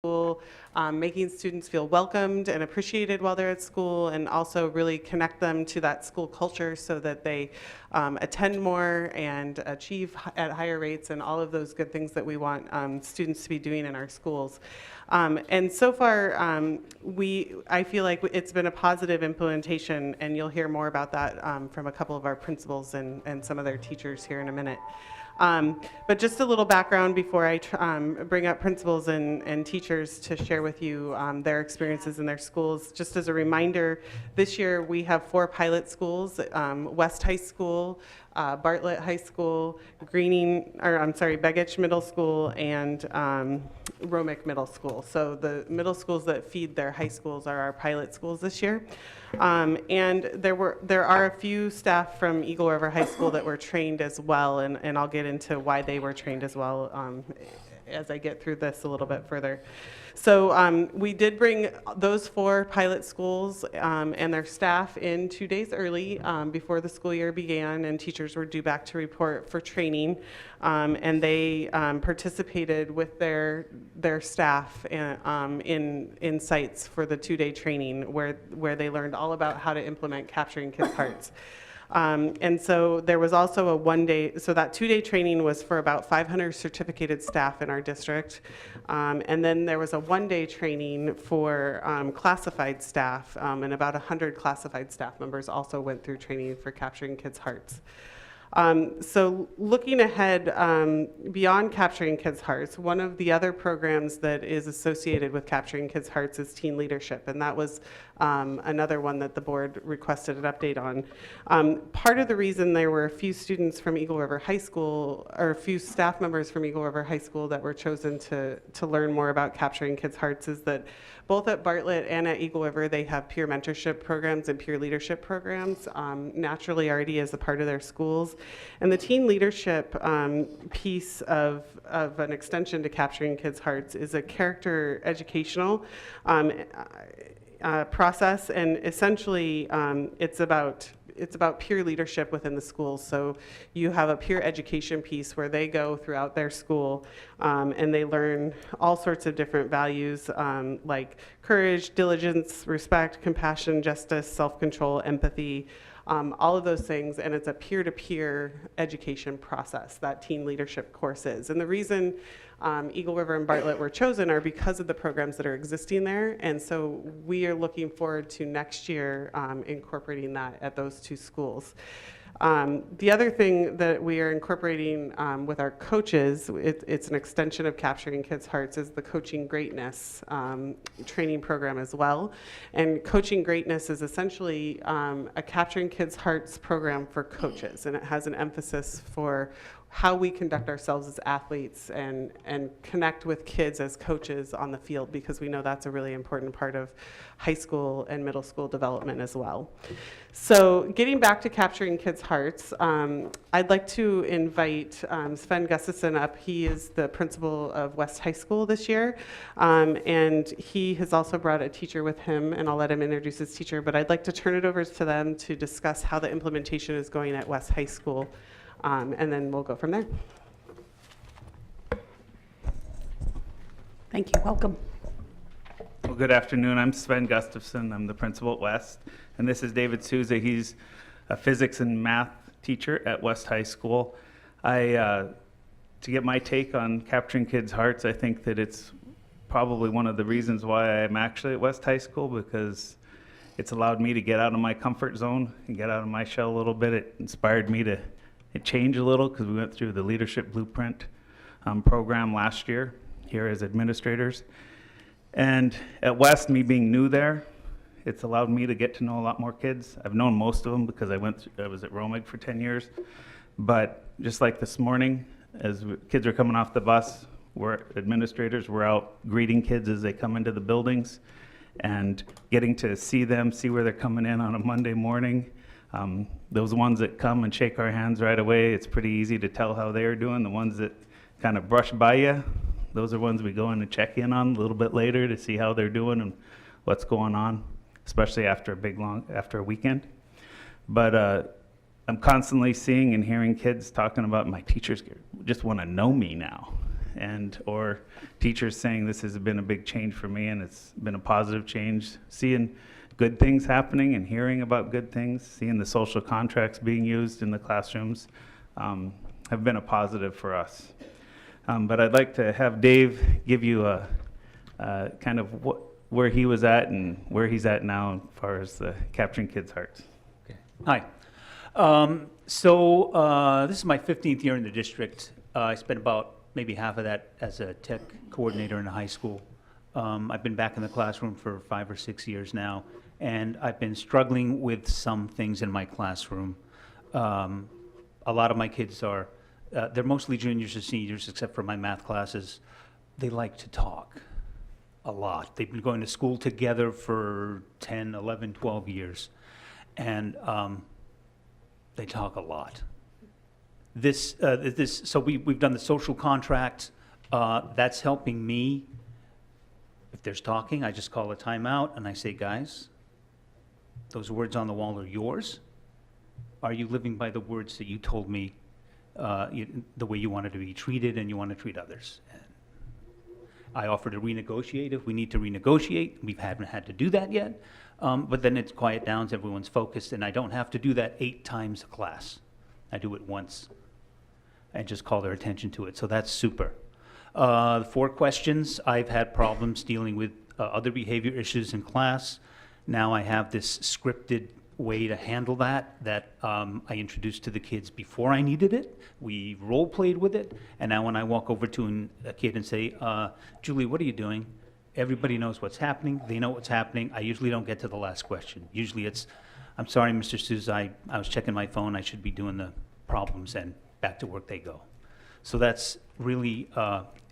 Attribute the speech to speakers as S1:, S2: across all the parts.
S1: school, making students feel welcomed and appreciated while they're at school, and also really connect them to that school culture so that they attend more and achieve at higher rates and all of those good things that we want students to be doing in our schools. And so far, I feel like it's been a positive implementation, and you'll hear more about that from a couple of our principals and some of their teachers here in a minute. But just a little background before I bring up principals and teachers to share with you their experiences in their schools. Just as a reminder, this year we have 4 pilot schools, West High School, Bartlett High School, Begich Middle School, and Romick Middle School. So the middle schools that feed their high schools are our pilot schools this year. And there are a few staff from Eagle River High School that were trained as well, and I'll get into why they were trained as well as I get through this a little bit further. So we did bring those 4 pilot schools and their staff in 2 days early before the school year began, and teachers were due back to report for training. And they participated with their staff in sites for the 2-day training where they learned all about how to implement Capturing Kids' Hearts. And so there was also a 1-day, so that 2-day training was for about 500 certificated staff in our district. And then there was a 1-day training for classified staff, and about 100 classified staff members also went through training for Capturing Kids' Hearts. So looking ahead, beyond Capturing Kids' Hearts, one of the other programs that is associated with Capturing Kids' Hearts is Teen Leadership, and that was another one that the board requested an update on. Part of the reason there were a few students from Eagle River High School, or a few staff members from Eagle River High School that were chosen to learn more about Capturing Kids' Hearts is that both at Bartlett and at Eagle River, they have peer mentorship programs and peer leadership programs naturally already as a part of their schools. And the teen leadership piece of an extension to Capturing Kids' Hearts is a character educational process, and essentially it's about peer leadership within the schools. So you have a peer education piece where they go throughout their school and they learn all sorts of different values like courage, diligence, respect, compassion, justice, self-control, empathy, all of those things, and it's a peer-to-peer education process that teen leadership course is. And the reason Eagle River and Bartlett were chosen are because of the programs that are existing there, and so we are looking forward to next year incorporating that at those 2 schools. The other thing that we are incorporating with our coaches, it's an extension of Capturing Kids' Hearts, is the Coaching Greatness training program as well. And Coaching Greatness is essentially a Capturing Kids' Hearts program for coaches, and it has an emphasis for how we conduct ourselves as athletes and connect with kids as coaches on the field, because we know that's a really important part of high school and middle school development as well. So getting back to Capturing Kids' Hearts, I'd like to invite Sven Gustafson up. He is the principal of West High School this year, and he has also brought a teacher with him, and I'll let him introduce his teacher, but I'd like to turn it over to them to discuss how the implementation is going at West High School. And then we'll go from there.
S2: Thank you. Welcome.
S3: Well, good afternoon. I'm Sven Gustafson. I'm the principal at West. And this is David Souza. He's a physics and math teacher at West High School. To get my take on Capturing Kids' Hearts, I think that it's probably one of the reasons why I'm actually at West High School, because it's allowed me to get out of my comfort zone and get out of my shell a little bit. It inspired me to change a little, because we went through the Leadership Blueprint program last year here as administrators. And at West, me being new there, it's allowed me to get to know a lot more kids. I've known most of them because I was at Romig for 10 years. But just like this morning, as kids are coming off the bus, we're administrators, we're out greeting kids as they come into the buildings and getting to see them, see where they're coming in on a Monday morning. Those ones that come and shake our hands right away, it's pretty easy to tell how they're doing. The ones that kind of brush by you, those are ones we go in and check in on a little bit later to see how they're doing and what's going on, especially after a weekend. But I'm constantly seeing and hearing kids talking about, my teachers just want to know me now. and or teachers saying this has been a big change for me and it's been a positive change. Seeing good things happening and hearing about good things, seeing the social contracts being used in the classrooms have been a positive for us. But I'd like to have Dave give you a kind of where he was at and where he's at now as far as the capturing kids' hearts.
S2: Okay. Hi. This is my 15th year in the district. I spent about maybe half of that as a tech coordinator in a high school. I've been back in the classroom for 5 or 6 years now, and I've been struggling with some things in my classroom. A lot of my kids are, they're mostly juniors or seniors, except for my math classes. They like to talk a lot. They've been going to school together for 10, 11, 12 years, and they talk a lot. So we've done the social contract. That's helping me. If there's talking, I just call a timeout and I say, guys, those words on the wall are yours. Are you living by the words that you told me, the way you wanted to be treated and you want to treat others? And I offer to renegotiate if we need to renegotiate. We haven't had to do that yet. But then it's quiet down, everyone's focused, and I don't have to do that 8 times a class. I do it once and just call their attention to it. So that's super. The 4 questions, I've had problems dealing with other behavior issues in class. Now I have this scripted way to handle that I introduced to the kids before I needed it. We role played with it, and now when I walk over to a kid and say, Julie, what are you doing? Everybody knows what's happening. They know what's happening. I usually don't get to the last question. Usually it's, I'm sorry, Mr. Souza, I was checking my phone. I should be doing the problems, and back to work they go. So that's really,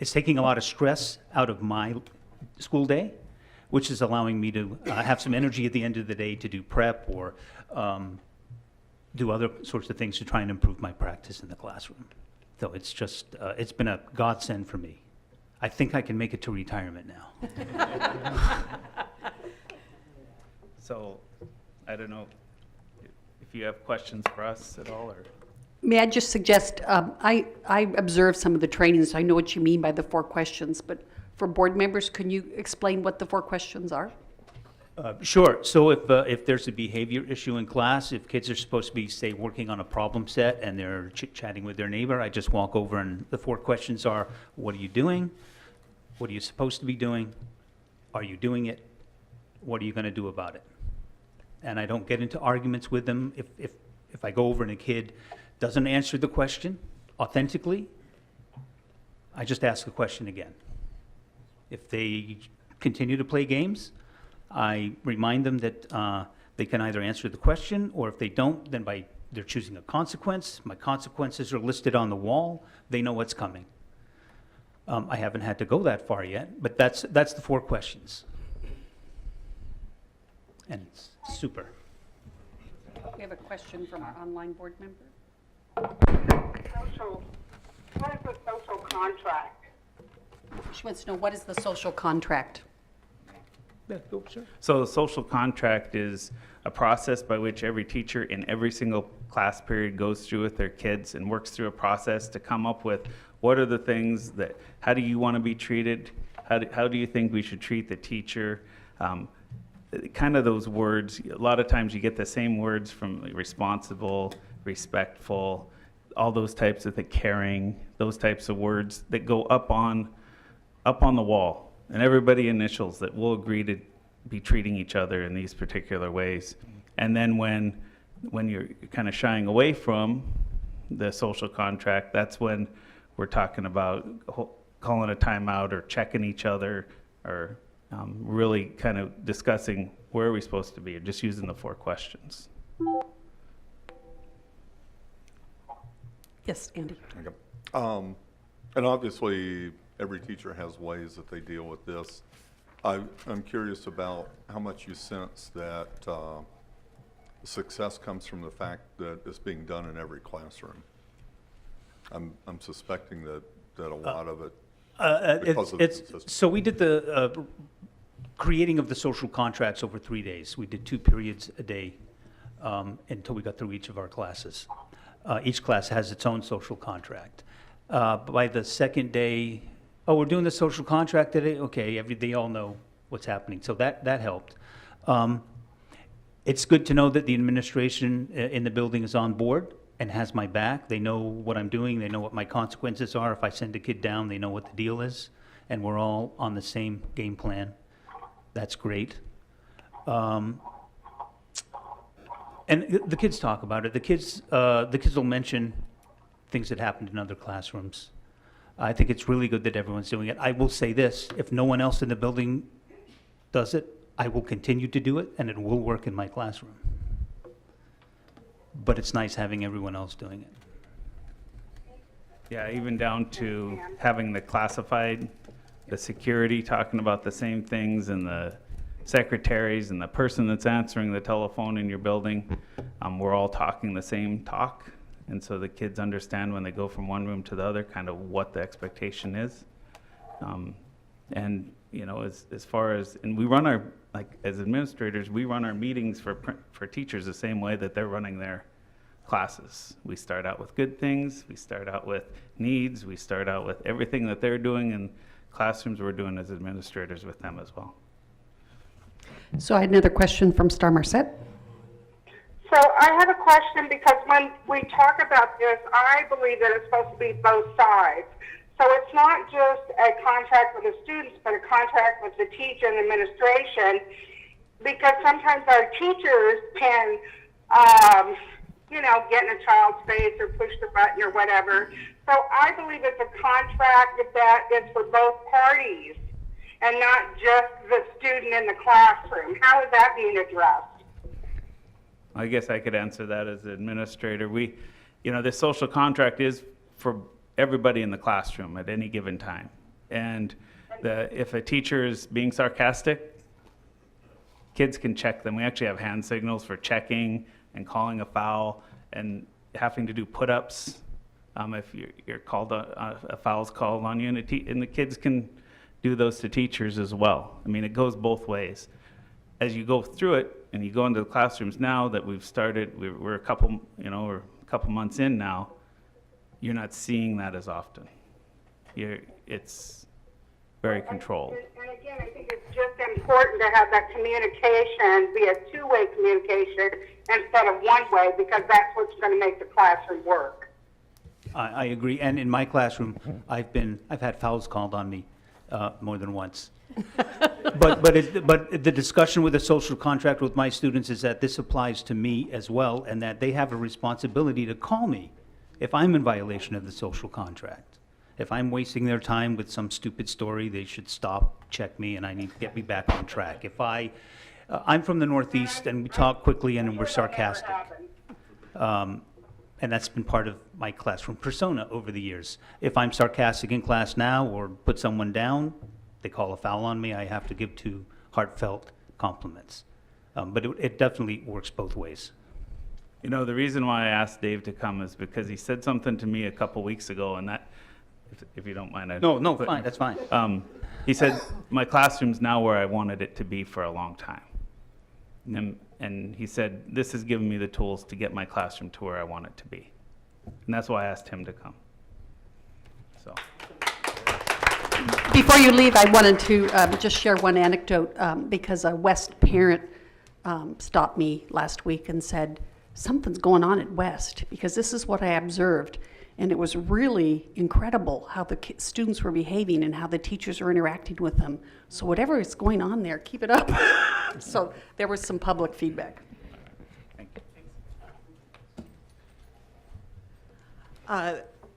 S2: it's taking a lot of stress out of my school day, which is allowing me to have some energy at the end of the day to do prep or do other sorts of things to try and improve my practice in the classroom. So it's just, it's been a godsend for me. I think I can make it to retirement now.
S3: So I don't know if you have questions for us at all, or?
S4: May I just suggest, I observed some of the trainings, so I know what you mean by the 4 questions, but for board members, can you explain what the 4 questions are?
S2: Sure. So if there's a behavior issue in class, if kids are supposed to be, say, working on a problem set and they're chit-chatting with their neighbor, I just walk over and the 4 questions are, what are you doing? What are you supposed to be doing? Are you doing it? What are you going to do about it? And I don't get into arguments with them. If I go over and a kid doesn't answer the question authentically, I just ask the question again. If they continue to play games, I remind them that they can either answer the question, or if they don't, then they're choosing a consequence. My consequences are listed on the wall. They know what's coming. I haven't had to go that far yet, but that's the 4 questions. And it's super.
S4: We have a question from our online board member.
S5: What is the social contract?
S4: She wants to know, what is the social contract?
S2: Yeah, go, sure.
S3: So the social contract is a process by which every teacher in every single class period goes through with their kids and works through a process to come up with what are the things that, how do you want to be treated? How do you think we should treat the teacher? Kind of those words, a lot of times you get the same words from responsible, respectful, all those types of the caring, those types of words that go up on the wall. And everybody initials that we'll agree to be treating each other in these particular ways. And then when you're kind of shying away from the social contract, that's when we're talking about calling a timeout or checking each other, or really kind of discussing where are we supposed to be, and just using the 4 questions.
S4: Yes, Andy.
S6: Okay. And obviously, every teacher has ways that they deal with this. I'm curious about how much you sense that success comes from the fact that it's being done in every classroom. I'm suspecting that a lot of it, because of the consistency.
S2: So we did the creating of the social contracts over 3 days. We did 2 periods a day until we got through each of our classes. Each class has its own social contract. By the second day, oh, we're doing the social contract today? Okay, they all know what's happening. So that helped. It's good to know that the administration in the building is on board and has my back. They know what I'm doing. They know what my consequences are. If I send a kid down, they know what the deal is. And we're all on the same game plan. That's great. And the kids talk about it. The kids will mention things that happened in other classrooms. I think it's really good that everyone's doing it. I will say this, if no one else in the building does it, I will continue to do it, and it will work in my classroom. But it's nice having everyone else doing it.
S3: Yeah, even down to having the classified, the security talking about the same things, and the secretaries and the person that's answering the telephone in your building, we're all talking the same talk. And so the kids understand when they go from one room to the other kind of what the expectation is. And, you know, as far as, and we run our, like as administrators, we run our meetings for teachers the same way that they're running their classes. We start out with good things, we start out with needs, we start out with everything that they're doing in classrooms, we're doing as administrators with them as well.
S4: So I had another question from Starr Marsett.
S5: So I have a question because when we talk about this, I believe that it's supposed to be both sides. So it's not just a contract with the students, but a contract with the teacher and administration, because sometimes our teachers can, you know, get in a child's face or push the button or whatever. So I believe it's a contract that is for both parties and not just the student in the classroom. How is that being addressed?
S3: I guess I could answer that as an administrator. You know, this social contract is for everybody in the classroom at any given time. And if a teacher is being sarcastic, kids can check them. We actually have hand signals for checking and calling a foul and having to do put-ups if you're called a foul's called on you, and the kids can do those to teachers as well. I mean, it goes both ways. As you go through it and you go into the classrooms now that we've started, we're a couple months in now, you're not seeing that as often. It's very controlled.
S5: And again, I think it's just important to have that communication be a two-way communication instead of one way, because that's what's going to make the classroom work.
S2: I agree, and in my classroom, I've had fouls called on me more than once. But the discussion with the social contract with my students is that this applies to me as well, and that they have a responsibility to call me if I'm in violation of the social contract. If I'm wasting their time with some stupid story, they should stop, check me, and I need to get me back on track. If I'm from the Northeast, and we talk quickly and we're sarcastic. And that's been part of my classroom persona over the years. If I'm sarcastic in class now or put someone down, they call a foul on me, I have to give two heartfelt compliments. But it definitely works both ways.
S3: You know, the reason why I asked Dave to come is because he said something to me a couple weeks ago, and that, if you don't mind.
S2: No, fine, that's fine.
S3: He said, my classroom's now where I wanted it to be for a long time. And he said, this has given me the tools to get my classroom to where I want it to be. And that's why I asked him to come. So.
S4: Before you leave, I wanted to just share one anecdote because a West parent stopped me last week and said, something's going on at West, because this is what I observed. And it was really incredible how the students were behaving and how the teachers are interacting with them. So whatever is going on there, keep it up. So there was some public feedback.
S3: Thank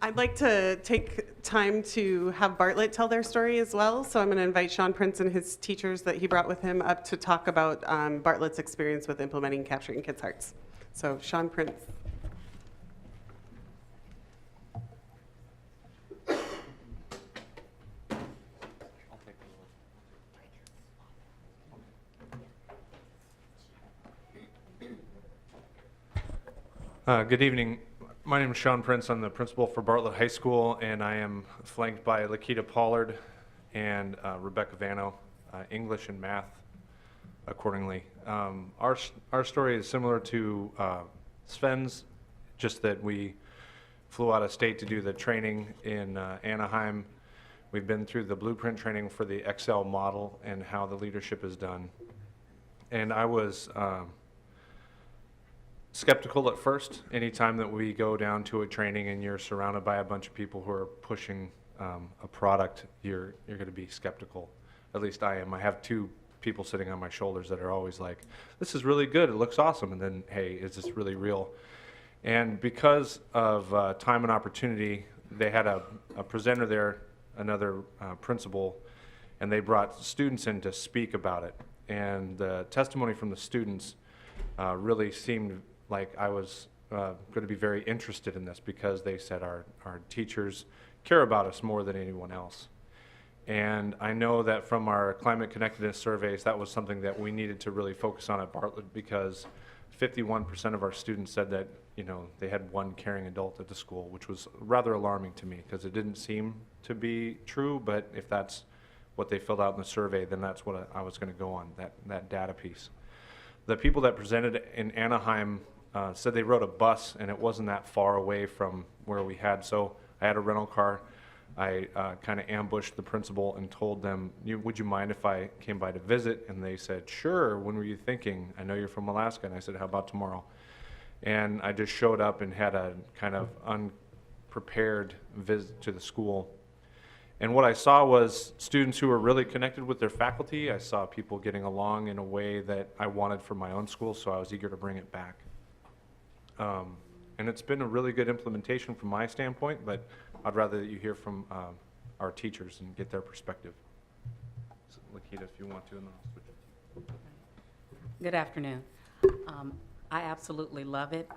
S1: I'd like to take time to have Bartlett tell their story as well. So I'm going to invite Sean Prince and his teachers that he brought with him up to talk about Bartlett's experience with implementing Capturing Kids' Hearts. So Sean Prince.
S7: Good evening. My name is Sean Prince. I'm the principal for Bartlett High School, and I am flanked by Lakita Pollard and Rebecca Vano, English and math accordingly. Our story is similar to Sven's, just that we flew out of state to do the training in Anaheim. We've been through the blueprint training for the Excel model and how the leadership is done. And I was skeptical at first. Anytime that we go down to a training and you're surrounded by a bunch of people who are pushing a product, you're going to be skeptical. At least I am. I have two people sitting on my shoulders that are always like, this is really good, it looks awesome, and then, hey, is this really real? And because of time and opportunity, they had a presenter there, another principal, and they brought students in to speak about it. And the testimony from the students really seemed like I was going to be very interested in this, because they said our teachers care about us more than anyone else. And I know that from our climate connectedness surveys, that was something that we needed to really focus on at Bartlett, because 51% of our students said that, you know, they had one caring adult at the school, which was rather alarming to me, because it didn't seem to be true, but if that's what they filled out in the survey, then that's what I was going to go on, that data piece. The people that presented in Anaheim said they rode a bus, and it wasn't that far away from where we had, so I had a rental car. I kind of ambushed the principal and told them, would you mind if I came by to visit? And they said, sure, when were you thinking? I know you're from Alaska. And I said, how about tomorrow? And I just showed up and had a kind of unprepared visit to the school. And what I saw was students who were really connected with their faculty. I saw people getting along in a way that I wanted for my own school, so I was eager to bring it back. And it's been a really good implementation from my standpoint, but I'd rather that you hear from our teachers and get their perspective. So, Lakita, if you want to, and then I'll switch.
S8: Good afternoon. I absolutely love it.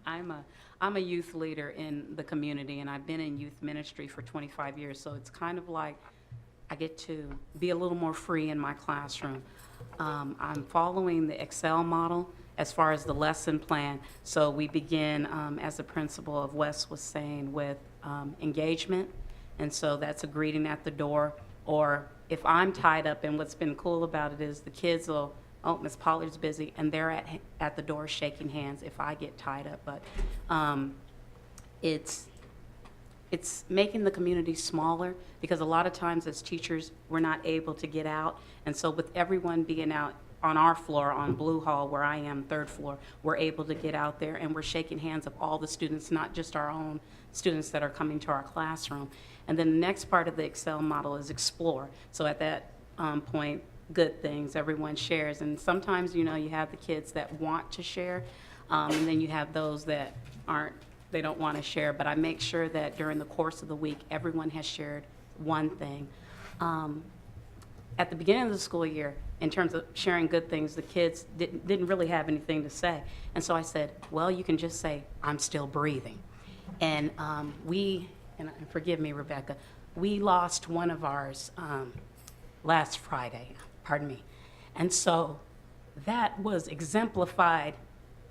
S8: I'm a youth leader in the community, and I've been in youth ministry for 25 years, so it's kind of like I get to be a little more free in my classroom. I'm following the Excel model as far as the lesson plan. So we begin, as the principal of West was saying, with engagement. And so that's a greeting at the door. Or if I'm tied up, and what's been cool about it is the kids will, oh, Miss Pollard's busy, and they're at the door shaking hands if I get tied up. But it's making the community smaller, because a lot of times as teachers, we're not able to get out. And so with everyone being out on our floor, on Blue Hall, where I am, third floor, we're able to get out there, and we're shaking hands of all the students, not just our own students that are coming to our classroom. And then the next part of the Excel model is explore. So at that point, good things, everyone shares. And sometimes, you know, you have the kids that want to share, and then you have those that they don't want to share. But I make sure that during the course of the week, everyone has shared one thing. At the beginning of the school year, in terms of sharing good things, the kids didn't really have anything to say. And so I said, well, you can just say, I'm still breathing. And and forgive me, Rebecca, we lost one of ours last Friday, pardon me. And so that was exemplified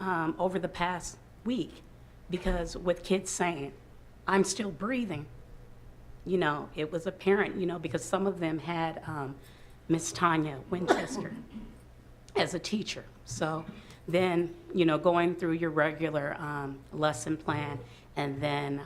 S8: over the past week, because with kids saying, I'm still breathing, you know, it was apparent, you know, because some of them had Miss Tanya Winchester as a teacher. So then, you know, going through your regular lesson plan, and then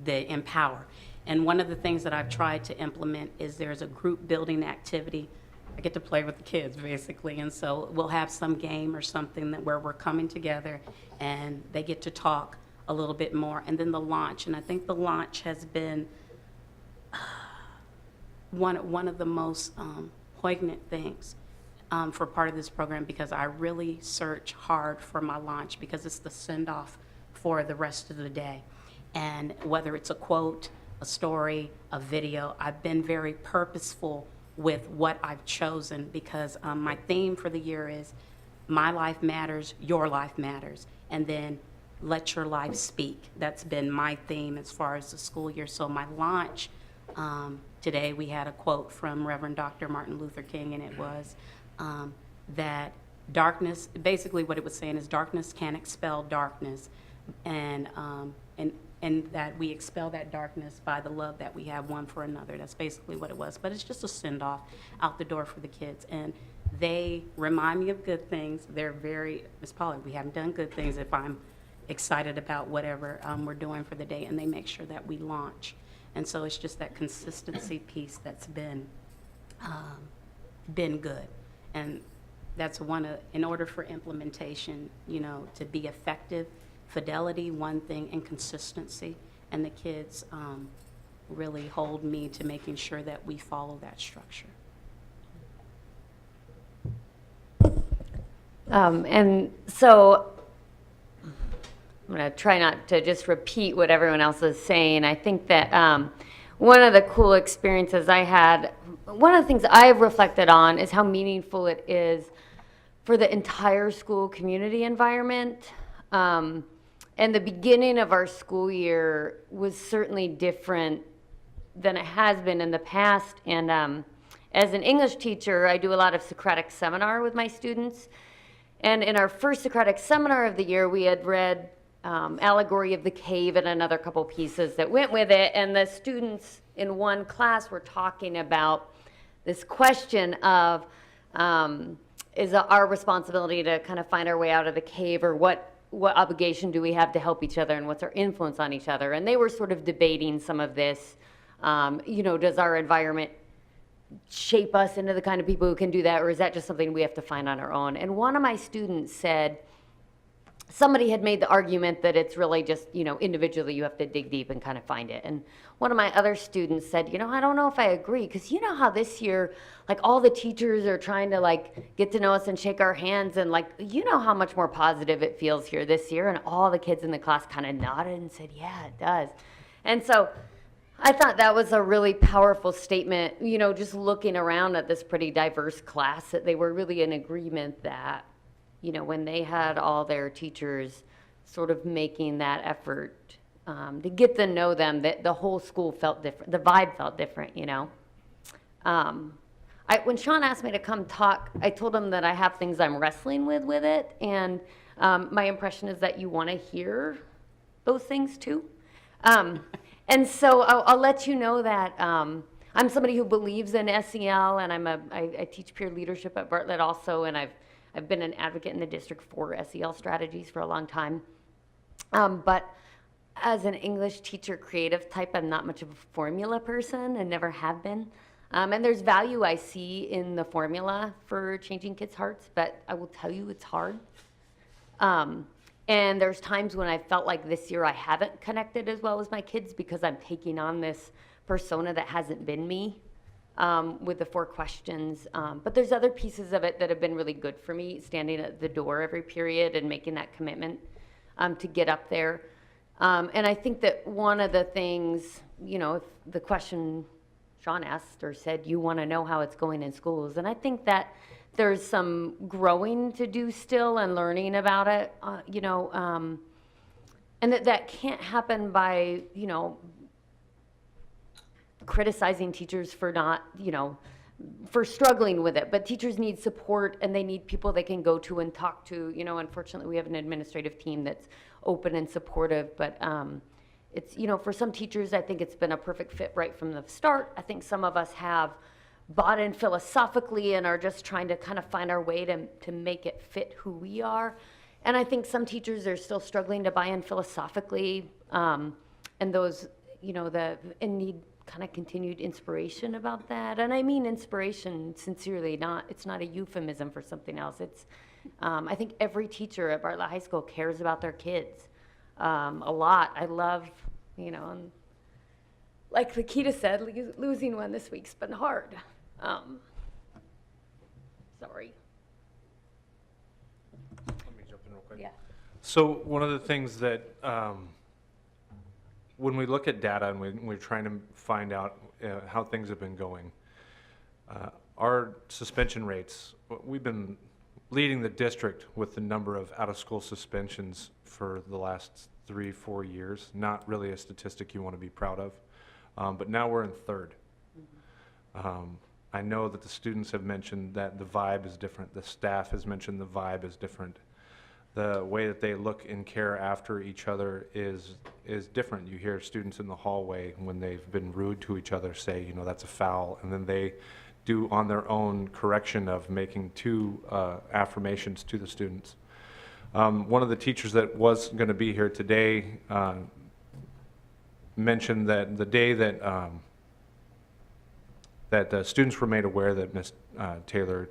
S8: the Empower. And one of the things that I've tried to implement is there's a group building activity. I get to play with the kids, basically, and so we'll have some game or something where we're coming together and they get to talk a little bit more. And then the launch, and I think the launch has been one of the most poignant things for part of this program, because I really search hard for my launch, because it's the send-off for the rest of the day. And whether it's a quote, a story, a video, I've been very purposeful with what I've chosen, because my theme for the year is my life matters, your life matters, and then let your life speak. That's been my theme as far as the school year. So my launch, today we had a quote from Reverend Dr. Martin Luther King, and it was that darkness, basically what it was saying is darkness can't expel darkness, and that we expel that darkness by the love that we have one for another. That's basically what it was. But it's just a send-off out the door for the kids. And they remind me of good things. They're very, Ms. Pollard, we haven't done good things if I'm excited about whatever we're doing for the day. And they make sure that we launch. And so it's just that consistency piece that's been good. And that's in order for implementation, to be effective, fidelity, one thing, and consistency. And the kids really hold me to making sure that we follow that structure.
S9: And so I'm going to try not to just repeat what everyone else is saying. I think that one of the cool experiences I had, one of the things I've reflected on is how meaningful it is for the entire school community environment. And the beginning of our school year was certainly different than it has been in the past. And as an English teacher, I do a lot of Socratic seminar with my students. And in our first Socratic seminar of the year, we had read Allegory of the Cave and another couple pieces that went with it. And the students in one class were talking about this question of, is it our responsibility to kind of find our way out of the cave, or what obligation do we have to help each other, and what's our influence on each other? And they were sort of debating some of this, does our environment shape us into the kind of people who can do that, or is that just something we have to find on our own? And one of my students said, somebody had made the argument that it's really just, individually you have to dig deep and kind of find it. And one of my other students said, I don't know if I agree, because you know how this year, all the teachers are trying to get to know us and shake our hands, and how much more positive it feels here this year? And all the kids in the class kind of nodded and said, yeah, it does. And so I thought that was a really powerful statement, just looking around at this pretty diverse class, that they were really in agreement that, when they had all their teachers sort of making that effort to get to know them, that the whole school felt different, the vibe felt different, When Sean asked me to come talk, I told him that I have things I'm wrestling with it, and my impression is that you want to hear those things too. And so I'll let you know that I'm somebody who believes in SEL, and I teach peer leadership at Bartlett also, and I've been an advocate in the district for SEL strategies for a long time. But as an English teacher creative type, I'm not much of a formula person and never have been. And there's value I see in the formula for changing kids' hearts, but I will tell you it's hard. And there's times when I felt like this year I haven't connected as well as my kids, because I'm taking on this persona that hasn't been me with the 4 questions. But there's other pieces of it that have been really good for me, standing at the door every period and making that commitment to get up there. And I think that one of the things, if the question Sean asked or said, you want to know how it's going in schools. And I think that there's some growing to do still and learning about it, and that can't happen by, criticizing teachers for not, for struggling with it. But teachers need support, and they need people they can go to and talk to. Unfortunately, we have an administrative team that's open and supportive, but it's, for some teachers, I think it's been a perfect fit right from the start. I think some of us have bought in philosophically and are just trying to kind of find our way to make it fit who we are. And I think some teachers are still struggling to buy in philosophically, and those, and need kind of continued inspiration about that. And I mean inspiration sincerely, it's not a euphemism for something else. It's, I think every teacher at Bartlett High School cares about their kids a lot. I love, and like Lakita said, losing one this week's been hard. Sorry.
S7: Let me jump in real quick.
S9: Yeah.
S7: So one of the things that, when we look at data and we're trying to find out how things have been going, our suspension rates, we've been leading the district with the number of out-of-school suspensions for the last 3-4 years. Not really a statistic you want to be proud of, but now we're in 3rd. I know that the students have mentioned that the vibe is different. The staff has mentioned the vibe is different. The way that they look and care after each other is different. You hear students in the hallway when they've been rude to each other say, that's a foul, and then they do on their own correction of making 2 affirmations to the students. One of the teachers that was going to be here today mentioned that the day that that the students were made aware that Miss Taylor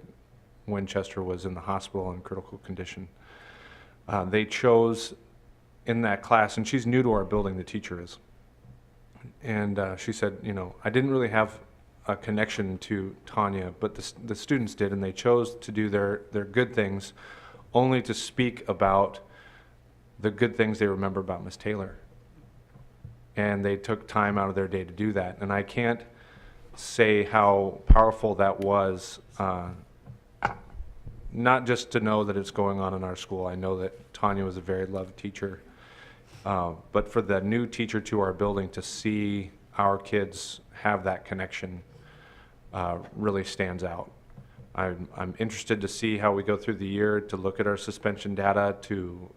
S7: Winchester was in the hospital in critical condition, they chose in that class, and she's new to our building, the teacher is, and she said, you know, I didn't really have a connection to Tanya, but the students did, and they chose to do their good things only to speak about the good things they remember about Miss Taylor. And they took time out of their day to do that. And I can't say how powerful that was, not just to know that it's going on in our school. I know that Tanya was a very loved teacher, but for the new teacher to our building to see our kids have that connection really stands out. I'm interested to see how we go through the year, to look at our suspension data, to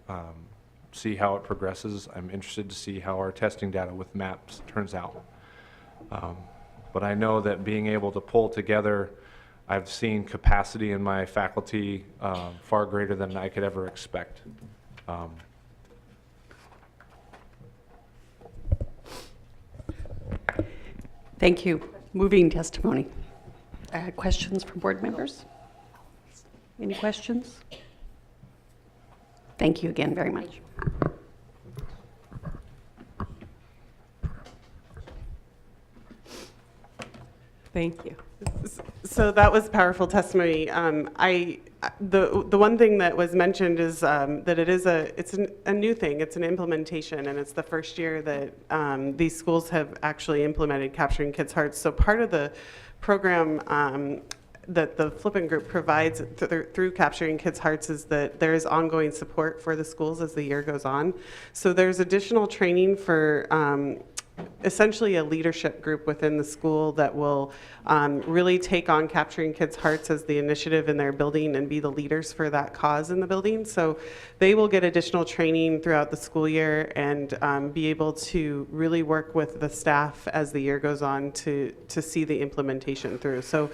S7: see how it progresses. I'm interested to see how our testing data with MAPS turns out. But I know that being able to pull together, I've seen capacity in my faculty far greater than I could ever expect.
S4: Thank you. Moving testimony. Questions from board members? Any questions? Thank you again very much.
S10: Thank you.
S1: So that was powerful testimony. The one thing that was mentioned is that it's a new thing. It's an implementation, and it's the first year that these schools have actually implemented Capturing Kids' Hearts. So part of the program that the Flippin Group provides through Capturing Kids' Hearts is that there is ongoing support for the schools as the year goes on. So there's additional training for essentially a leadership group within the school that will really take on Capturing Kids' Hearts as the initiative in their building and be the leaders for that cause in the building. So they will get additional training throughout the school year and be able to really work with the staff as the year goes on to see the implementation through. So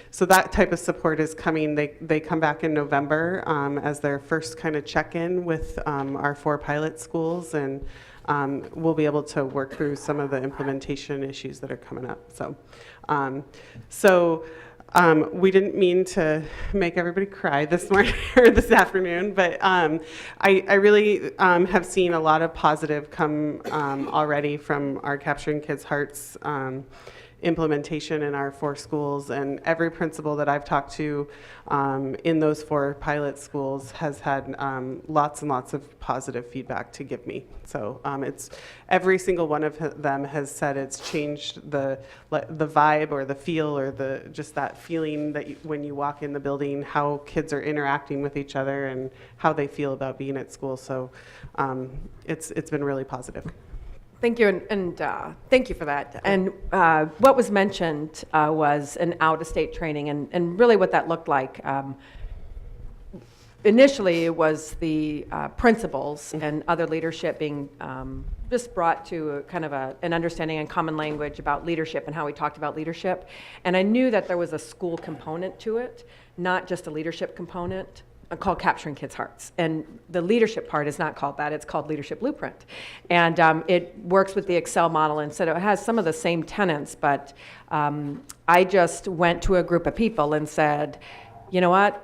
S1: so that type of support is coming. They come back in November as their first kind of check-in with our 4 pilot schools, and we'll be able to work through some of the implementation issues that are coming up. So, we didn't mean to make everybody cry this morning or this afternoon, but I really have seen a lot of positive come already from our Capturing Kids' Hearts implementation in our 4 schools, and every principal that I've talked to in those 4 pilot schools has had lots and lots of positive feedback to give me. So it's every single one of them has said it's changed the vibe or the feel or just that feeling that when you walk in the building, how kids are interacting with each other and how they feel about being at school. So it's been really positive.
S10: Thank you, and thank you for that. And what was mentioned was an out-of-state training, and really what that looked like. Initially, it was the principals and other leadership being just brought to a kind of an understanding and common language about leadership and how we talked about leadership. And I knew that there was a school component to it, not just a leadership component, called Capturing Kids' Hearts. And the leadership part is not called that, it's called Leadership Blueprint. And it works with the Excel model, and so it has some of the same tenets, but I just went to a group of people and said, you know what,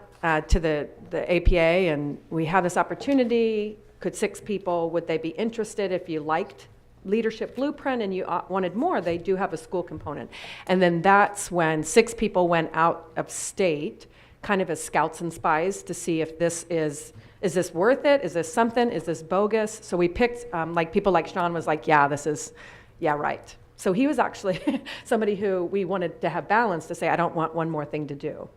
S10: to the APA, and we have this opportunity, could 6 people, would they be interested if you liked Leadership Blueprint and you wanted more? They do have a school component. And then that's when 6 people went out of state, kind of as scouts and spies, to see if this is this worth it? Is this something? Is this bogus? So we picked, like people like Sean was like, yeah, right. So he was actually somebody who we wanted to have balance to say, I don't want one more thing to do.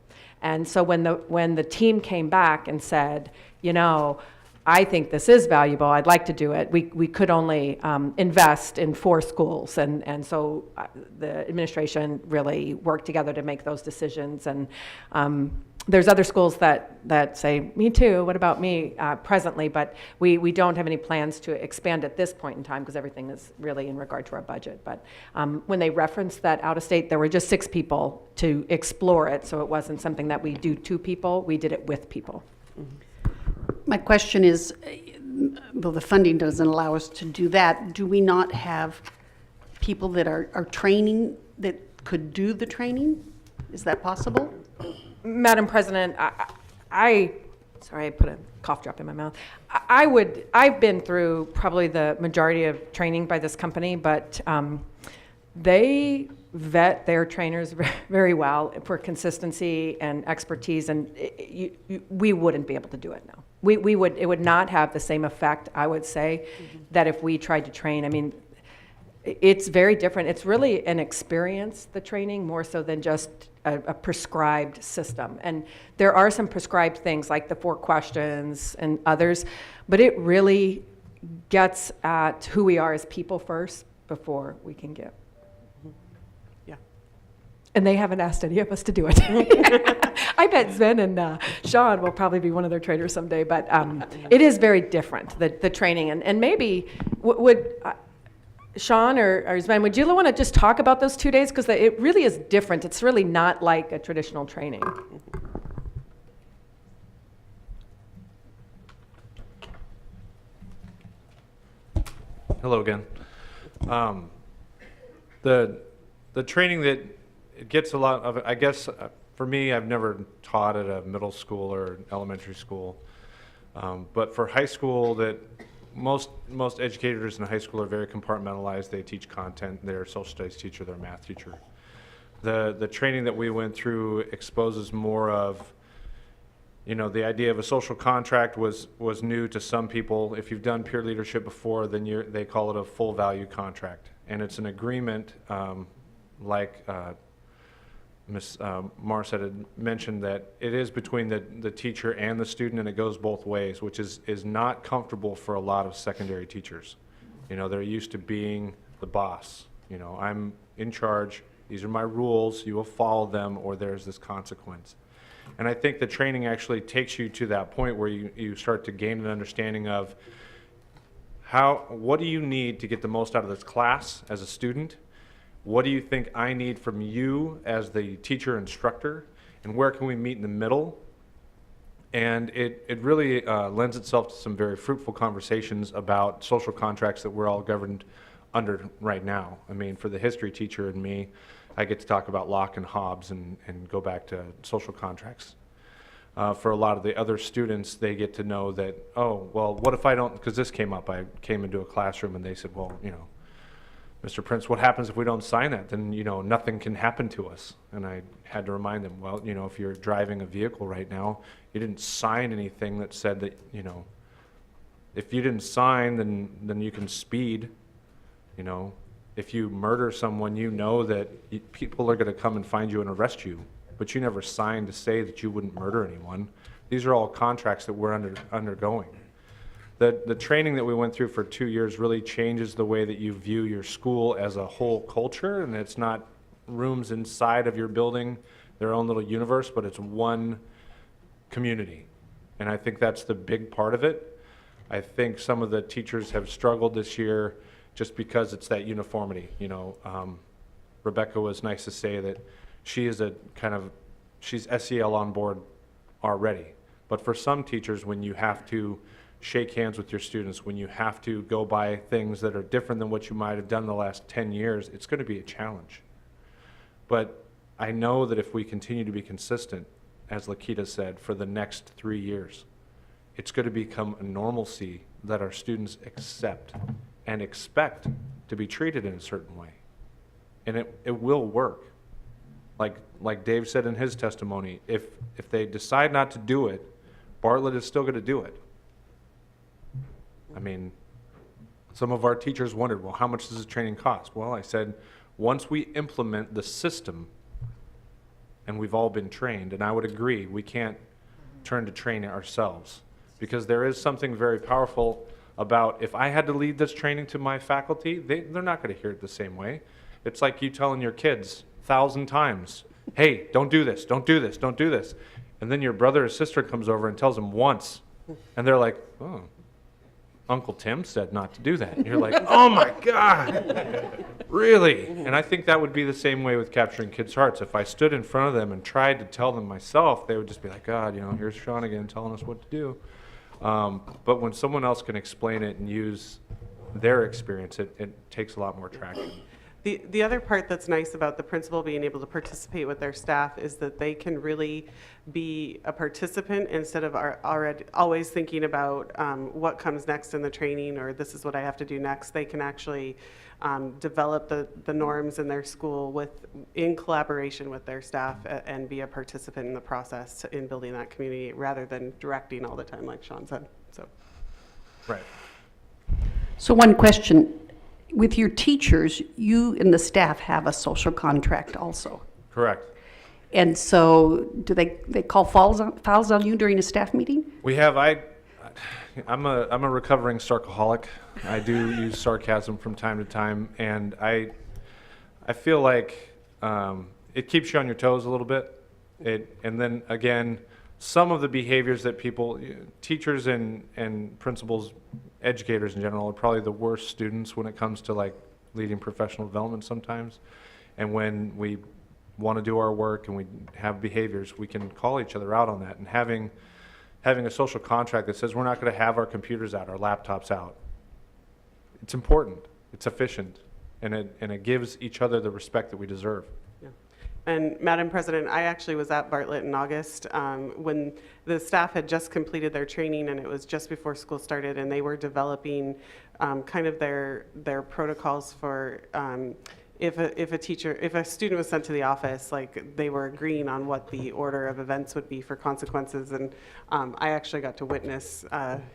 S10: And so when the team came back and said, you know, I think this is valuable, I'd like to do it, we could only invest in 4 schools. And so the administration really worked together to make those decisions. And there's other schools that say, me too, what about me, presently, but we don't have any plans to expand at this point in time because everything is really in regard to our budget. But when they referenced that out of state, there were just 6 people to explore it, so it wasn't something that we do to people, we did it with people.
S4: My question is, though the funding doesn't allow us to do that, do we not have people that are training, that could do the training? Is that possible?
S10: Madam President, sorry, I put a cough drop in my mouth. I've been through probably the majority of training by this company, but they vet their trainers very well for consistency and expertise, and we wouldn't be able to do it now. It would not have the same effect, I would say, that if we tried to train. I mean, it's very different. It's really an experience, the training, more so than just a prescribed system. And there are some prescribed things like the 4 questions and others, but it really gets at who we are as people first before we can get.
S1: Yeah.
S10: And they haven't asked any of us to do it. I bet Sven and Sean will probably be one of their trainers someday, but it is very different, the training. And maybe would Sean or Sven, would you want to just talk about those 2 days? Because it really is different. It's really not like a traditional training.
S7: Hello again. The training that it gets a lot of, I guess, for me, I've never taught at a middle school or elementary school, but for high school, that most educators in high school are very compartmentalized. They teach content. They're a social studies teacher. They're a math teacher. The training that we went through exposes more of, you know, the idea of a social contract was new to some people. If you've done peer leadership before, then they call it a full value contract, and it's an agreement, like Ms. Marsett had mentioned, that it is between the teacher and the student, and it goes both ways, which is not comfortable for a lot of secondary teachers. You know, they're used to being the boss. You know, I'm in charge. These are my rules. You will follow them, or there's this consequence. And I think the training actually takes you to that point where you start to gain an understanding of what do you need to get the most out of this class as a student? What do you think I need from you as the teacher instructor? And where can we meet in the middle? And it really lends itself to some very fruitful conversations about social contracts that we're all governed under right now. I mean, for the history teacher and me, I get to talk about Locke and Hobbes and go back to social contracts. For a lot of the other students, they get to know that, oh, well, what if I don't, because this came up, I came into a classroom and they said, well, you know, Mr. Prince, what happens if we don't sign that? Then, you know, nothing can happen to us. And I had to remind them, well, you know, if you're driving a vehicle right now, you didn't sign anything that said that, you know, if you didn't sign, then you can speed. You know, if you murder someone, you know that people are going to come and find you and arrest you, but you never signed to say that you wouldn't murder anyone. These are all contracts that we're undergoing. The training that we went through for 2 years really changes the way that you view your school as a whole culture, and it's not rooms inside of your building, their own little universe, but it's one community. And I think that's the big part of it. I think some of the teachers have struggled this year just because it's that uniformity. You know, Rebecca was nice to say that she is she's SEL on board already. But for some teachers, when you have to shake hands with your students, when you have to go by things that are different than what you might have done the last 10 years, it's going to be a challenge. But I know that if we continue to be consistent, as Lakita said, for the next 3 years, it's going to become a normalcy that our students accept and expect to be treated in a certain way. And it will work. Like Dave said in his testimony, if they decide not to do it, Bartlett is still going to do it. I mean, some of our teachers wondered, well, how much does the training cost? Well, I said, once we implement the system, and we've all been trained, and I would agree, we can't turn to train ourselves, because there is something very powerful about, if I had to lead this training to my faculty, they're not going to hear it the same way. It's like you telling your kids 1,000 times, hey, don't do this, don't do this, don't do this. And then your brother or sister comes over and tells them once, and they're like, oh, Uncle Tim said not to do that. And you're like, oh my God, really? And I think that would be the same way with capturing kids' hearts. If I stood in front of them and tried to tell them myself, they would just be like, God, you know, here's Sean again telling us what to do. But when someone else can explain it and use their experience, it takes a lot more traction.
S1: The other part that's nice about the principal being able to participate with their staff is that they can really be a participant instead of already always thinking about what comes next in the training or this is what I have to do next. They can actually develop the norms in their school in collaboration with their staff and be a participant in the process in building that community rather than directing all the time, like Sean said. So,
S7: Right.
S4: So one question, with your teachers, you and the staff have a social contract also.
S7: Correct.
S4: And so do they call fouls on you during a staff meeting?
S7: We have, I'm a recovering sarcaholic. I do use sarcasm from time to time, and I feel like it keeps you on your toes a little bit. And then again, some of the behaviors that teachers and principals, educators in general, are probably the worst students when it comes to like leading professional development sometimes. And when we want to do our work and we have behaviors, we can call each other out on that. And having a social contract that says we're not going to have our computers out, our laptops out, it's important, it's efficient, and it gives each other the respect that we deserve.
S1: yeah. And Madam President, I actually was at Bartlett in August when the staff had just completed their training, and it was just before school started, and they were developing kind of their protocols for if a student was sent to the office, like they were agreeing on what the order of events would be for consequences. And I actually got to witness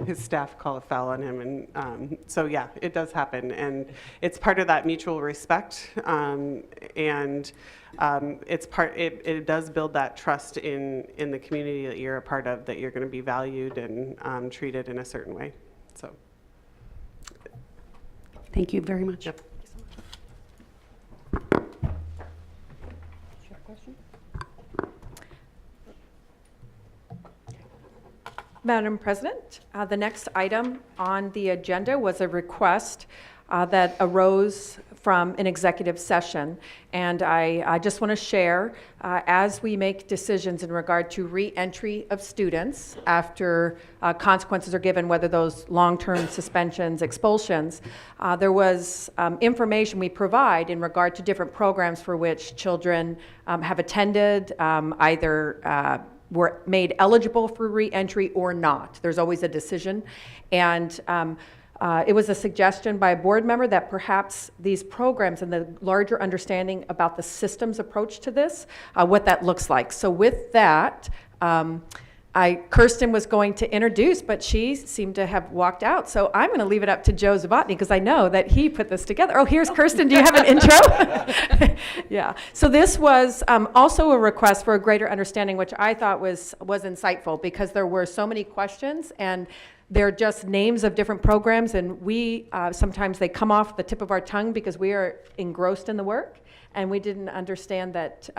S1: his staff call a foul on him. And so yeah, it does happen. And it's part of that mutual respect. It does build that trust in the community that you're a part of, that you're going to be valued and treated in a certain way. So.
S4: Thank you very much.
S1: Yep.
S10: Madam President, the next item on the agenda was a request that arose from an executive session. And I just want to share, as we make decisions in regard to re-entry of students after consequences are given, whether those long-term suspensions, expulsions, there was information we provide in regard to different programs for which children have attended, either were made eligible for re-entry or not. There's always a decision. And it was a suggestion by a board member that perhaps these programs and the larger understanding about the systems approach to this, what that looks like. So with that, Kirsten was going to introduce, but she seemed to have walked out. So I'm going to leave it up to Joe Zabotny because I know that he put this together. Oh, here's Kirsten. Do you have an intro? Yeah. So this was also a request for a greater understanding, which I thought was insightful because there were so many questions and they're just names of different programs, and we sometimes they come off the tip of our tongue because we are engrossed in the work, and we didn't understand that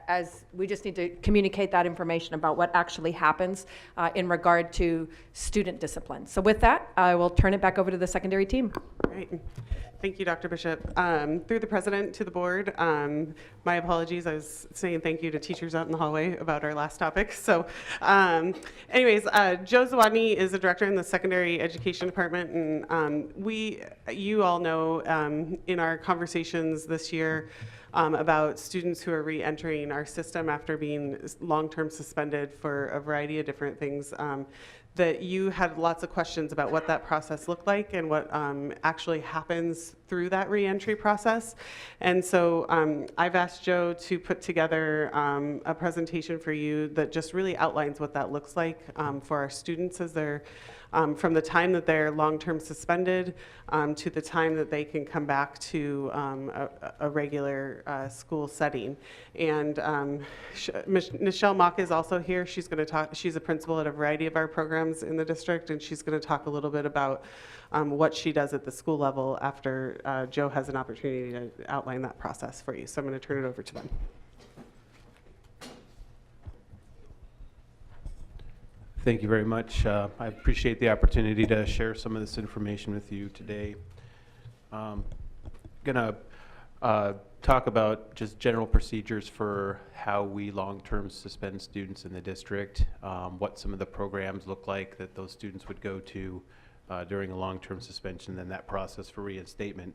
S10: as we just need to communicate that information about what actually happens in regard to student discipline. So with that, I will turn it back over to the secondary team.
S1: Great. Thank you, Dr. Bishop. Through the president to the board, my apologies. I was saying thank you to teachers out in the hallway about our last topic. So anyways, Joe Zawodny is the director in the secondary education department. And you all know in our conversations this year about students who are re-entering our system after being long-term suspended for a variety of different things, that you had lots of questions about what that process looked like and what actually happens through that re-entry process. And so I've asked Joe to put together a presentation for you that just really outlines what that looks like for our students as they're from the time that they're long-term suspended to the time that they can come back to a regular school setting. And Nichelle Mock is also here. She's going to talk. She's a principal at a variety of our programs in the district, and she's going to talk a little bit about what she does at the school level after Joe has an opportunity to outline that process for you. So I'm going to turn it over to them.
S11: Thank you very much. I appreciate the opportunity to share some of this information with you today. Gonna talk about just general procedures for how we long-term suspend students in the district, what some of the programs look like that those students would go to during a long-term suspension, then that process for reinstatement.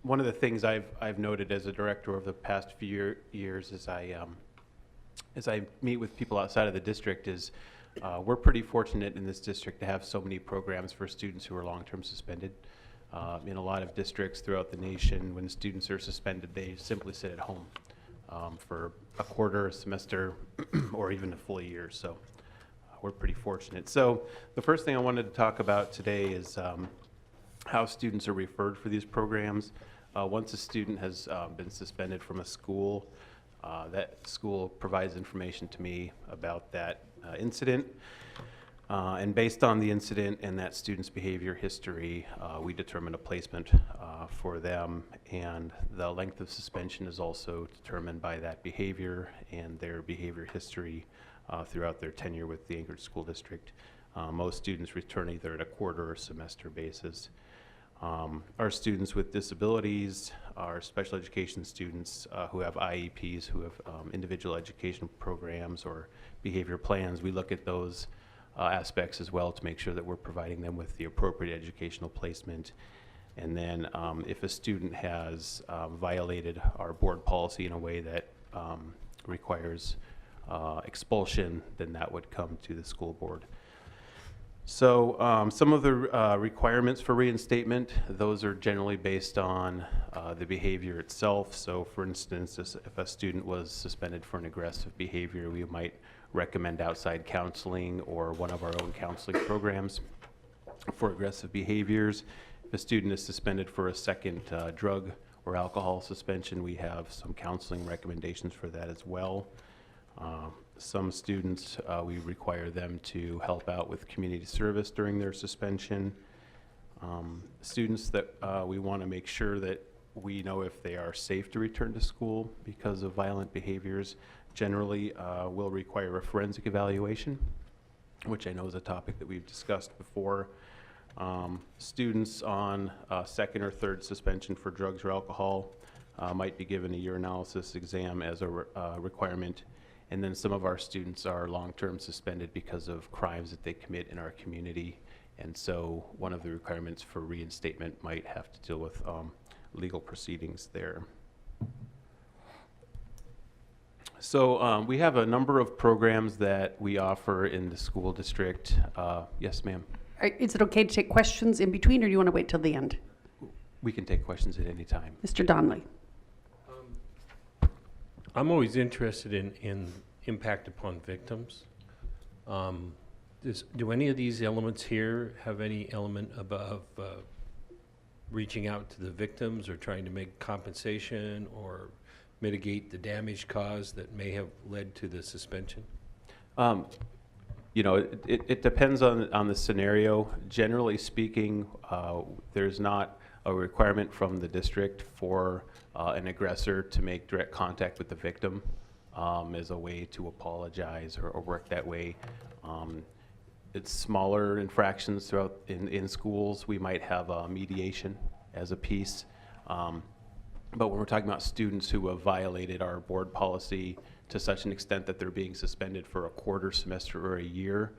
S11: One of the things I've noted as a director over the past few years as I meet with people outside of the district is we're pretty fortunate in this district to have so many programs for students who are long-term suspended. In a lot of districts throughout the nation, when students are suspended, they simply sit at home for a quarter, a semester, or even a full year. So we're pretty fortunate. So the first thing I wanted to talk about today is how students are referred for these programs. Once a student has been suspended from a school, that school provides information to me about that incident. And based on the incident and that student's behavior history, we determine a placement for them. And the length of suspension is also determined by that behavior and their behavior history throughout their tenure with the Anchorage School District. Most students return either at a quarter or semester basis. Our students with disabilities, our special education students who have IEPs, who have individual education programs or behavior plans, we look at those aspects as well to make sure that we're providing them with the appropriate educational placement. And then if a student has violated our board policy in a way that requires expulsion, then that would come to the school board. So some of the requirements for reinstatement, those are generally based on the behavior itself. So for instance, if a student was suspended for an aggressive behavior, we might recommend outside counseling or one of our own counseling programs for aggressive behaviors. If a student is suspended for a second drug or alcohol suspension, we have some counseling recommendations for that as well. Some students, we require them to help out with community service during their suspension. Students that we want to make sure that we know if they are safe to return to school because of violent behaviors, generally will require a forensic evaluation, which I know is a topic that we've discussed before. Students on second or third suspension for drugs or alcohol might be given a urinalysis exam as a requirement. And then some of our students are long-term suspended because of crimes that they commit in our community. And so one of the requirements for reinstatement might have to deal with legal proceedings there. So we have a number of programs that we offer in the school district. Yes, ma'am.
S4: Is it okay to take questions in between, or do you want to wait till the end?
S11: We can take questions at any time.
S4: Mr. Donley.
S12: I'm always interested in impact upon victims. Do any of these elements here have any element of reaching out to the victims or trying to make compensation or mitigate the damage caused that may have led to the suspension?
S11: You know, it depends on the scenario. Generally speaking, there's not a requirement from the district for an aggressor to make direct contact with the victim as a way to apologize or work that way. It's smaller infractions throughout in schools. We might have mediation as a piece. But when we're talking about students who have violated our board policy to such an extent that they're being suspended for a quarter, semester, or a year,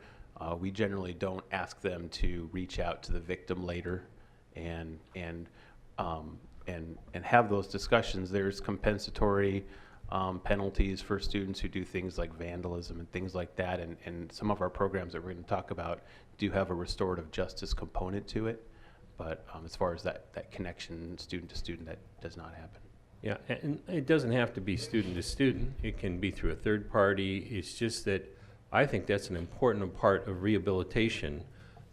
S11: we generally don't ask them to reach out to the victim later and have those discussions. There's compensatory penalties for students who do things like vandalism and things like that, and some of our programs that we're going to talk about do have a restorative justice component to it. But as far as that connection student to student, that does not happen.
S12: Yeah, and it doesn't have to be student to student. It can be through a third party. It's just that I think that's an important part of rehabilitation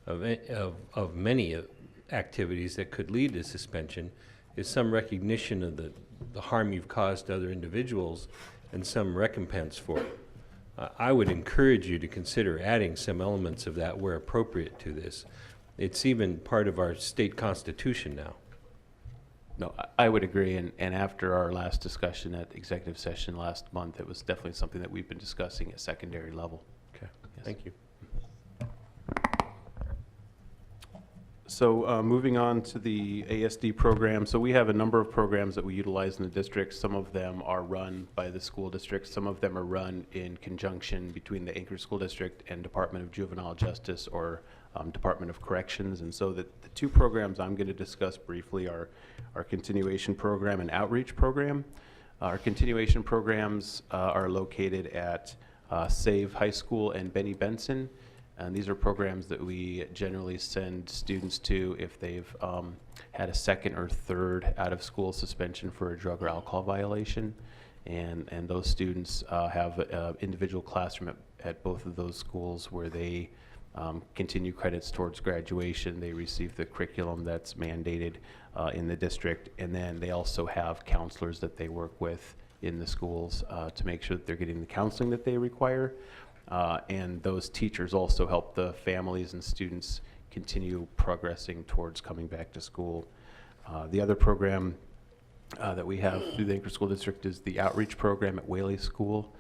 S12: of many activities that could lead to suspension, is some recognition of the harm you've caused to other individuals and some recompense for it. I would encourage you to consider adding some elements of that where appropriate to this. It's even part of our state constitution now.
S11: No, I would agree, and after our last discussion at executive session last month, it was definitely something that we've been discussing at secondary level.
S12: Okay,
S11: Yes.
S12: thank you.
S11: So moving on to the ASD program, so we have a number of programs that we utilize in the district. Some of them are run by the school district. Some of them are run in conjunction between the Anchorage School District and Department of Juvenile Justice or Department of Corrections. And so the two programs I'm going to discuss briefly are our continuation program and outreach program. Our continuation programs are located at Save High School and Benny Benson. And these are programs that we generally send students to if they've had a second or third out-of-school suspension for a drug or alcohol violation. And those students have an individual classroom at both of those schools where they continue credits towards graduation. They receive the curriculum that's mandated in the district. And then they also have counselors that they work with in the schools to make sure that they're getting the counseling that they require. And those teachers also help the families and students continue progressing towards coming back to school. The other program that we have through the Anchorage School District is the outreach program at Whaley School.